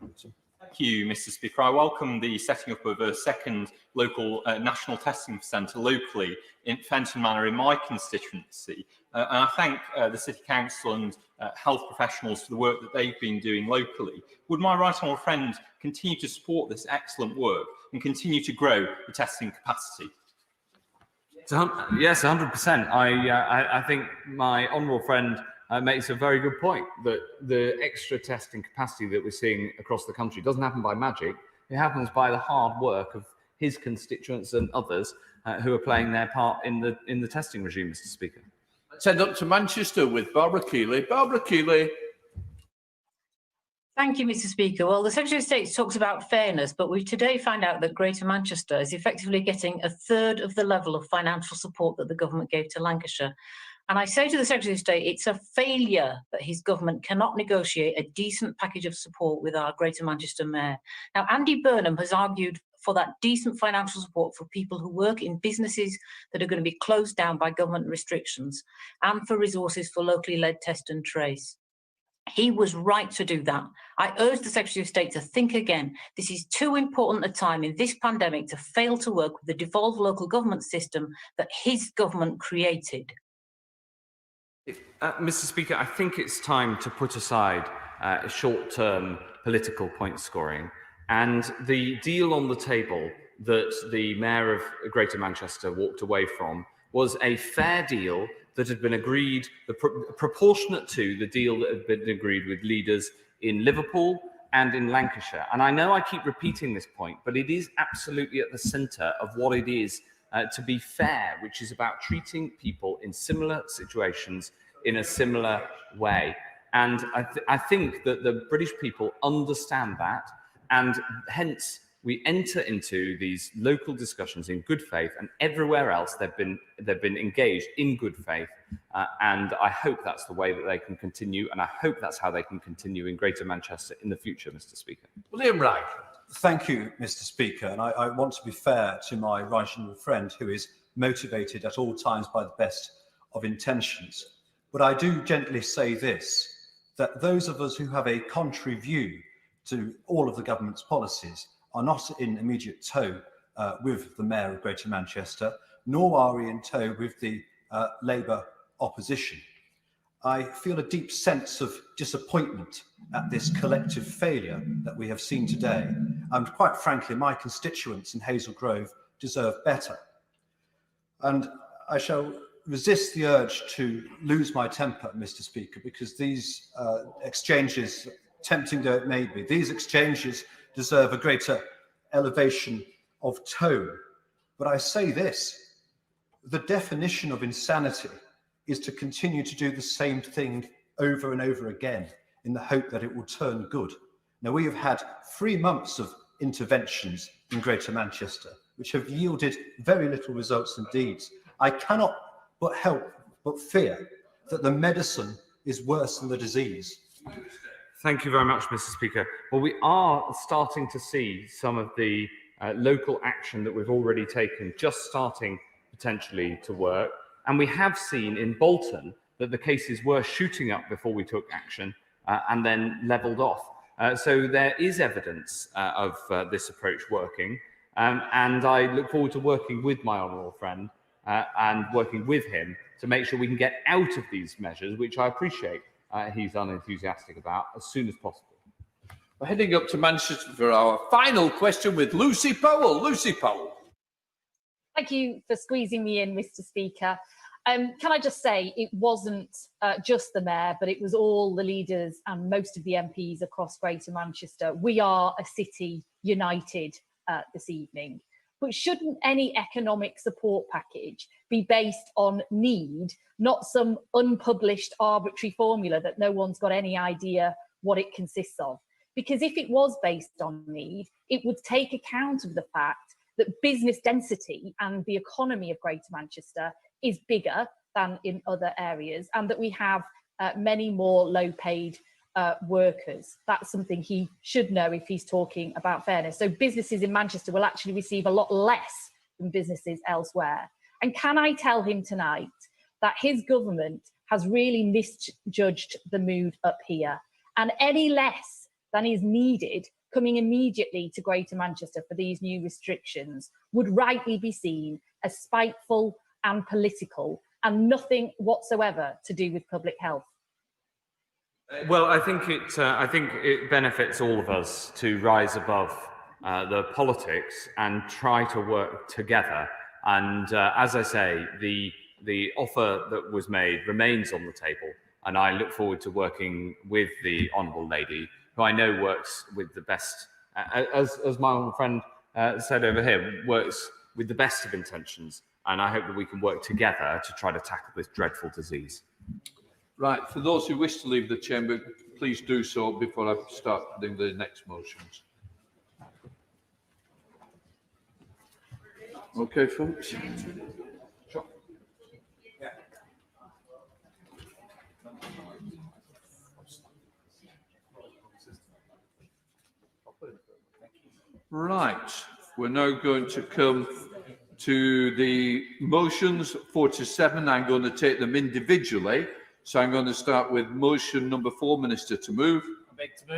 S15: Thank you, Mr. Speaker. I welcome the setting up of a second local national testing centre locally in Fenton Manor in my constituency. And I thank the City Council and health professionals for the work that they've been doing locally. Would my right honourable friend continue to support this excellent work and continue to grow the testing capacity?
S2: Yes, 100%. I think my honourable friend makes a very good point that the extra testing capacity that we're seeing across the country doesn't happen by magic. It happens by the hard work of his constituents and others who are playing their part in the testing regime, Mr. Speaker.
S1: Let's head up to Manchester with Barbara Keeley. Barbara Keeley.
S16: Thank you, Mr. Speaker. Well, the Secretary of State talks about fairness, but we've today found out that Greater Manchester is effectively getting a third of the level of financial support that the government gave to Lancashire. And I say to the Secretary of State, it's a failure that his government cannot negotiate a decent package of support with our Greater Manchester Mayor. Now, Andy Burnham has argued for that decent financial support for people who work in businesses that are going to be closed down by government restrictions and for resources for locally led test and trace. He was right to do that. I urge the Secretary of State to think again. This is too important a time in this pandemic to fail to work with the devolved local government system that his government created.
S2: Mr. Speaker, I think it's time to put aside short-term political point scoring, and the deal on the table that the Mayor of Greater Manchester walked away from was a fair deal that had been agreed, proportionate to the deal that had been agreed with leaders in Liverpool and in Lancashire. And I know I keep repeating this point, but it is absolutely at the centre of what it is to be fair, which is about treating people in similar situations in a similar way. And I think that the British people understand that, and hence we enter into these local discussions in good faith, and everywhere else they've been engaged in good faith. And I hope that's the way that they can continue, and I hope that's how they can continue in Greater Manchester in the future, Mr. Speaker.
S17: William Wright. Thank you, Mr. Speaker. And I want to be fair to my right honourable friend, who is motivated at all times by the best of intentions. But I do gently say this, that those of us who have a contrary view to all of the government's policies are not in immediate tow with the Mayor of Greater Manchester, nor are we in tow with the Labour opposition. I feel a deep sense of disappointment at this collective failure that we have seen today. And quite frankly, my constituents in Hazel Grove deserve better. And I shall resist the urge to lose my temper, Mr. Speaker, because these exchanges, tempting though it may be, these exchanges deserve a greater elevation of tone. But I say this, the definition of insanity is to continue to do the same thing over and over again in the hope that it will turn good. Now, we have had 3 months of interventions in Greater Manchester, which have yielded very little results indeed. I cannot but help but fear that the medicine is worse than the disease.
S2: Thank you very much, Mr. Speaker. Well, we are starting to see some of the local action that we've already taken just starting potentially to work. And we have seen in Bolton that the cases were shooting up before we took action and then levelled off. So there is evidence of this approach working. And I look forward to working with my honourable friend and working with him to make sure we can get out of these measures, which I appreciate he's unenthusiastic about, as soon as possible.
S1: We're heading up to Manchester for our final question with Lucy Powell. Lucy Powell.
S18: Thank you for squeezing me in, Mr. Speaker. Can I just say it wasn't just the Mayor, but it was all the leaders and most of the MPs across Greater Manchester. We are a city united this evening. But shouldn't any economic support package be based on need, not some unpublished arbitrary formula that no one's got any idea what it consists of? Because if it was based on need, it would take account of the fact that business density and the economy of Greater Manchester is bigger than in other areas, and that we have many more low-paid workers. That's something he should know if he's talking about fairness. So businesses in Manchester will actually receive a lot less than businesses elsewhere. And can I tell him tonight that his government has really misjudged the mood up here, and any less than is needed coming immediately to Greater Manchester for these new restrictions would rightly be seen as spiteful and political and nothing whatsoever to do with public health.
S2: Well, I think it benefits all of us to rise above the politics and try to work together. And as I say, the offer that was made remains on the table, and I look forward to working with the honourable lady, who I know works with the best, as my old friend said over here, works with the best of intentions. And I hope that we can work together to try to tackle this dreadful disease.
S1: Right, for those who wish to leave the chamber, please do so before I start putting the next motions. Okay, folks. Sure. Right, we're now going to come to the motions 4 to 7. I'm going to take them individually. So I'm going to start with motion number 4, Minister, to move.
S19: I beg to move.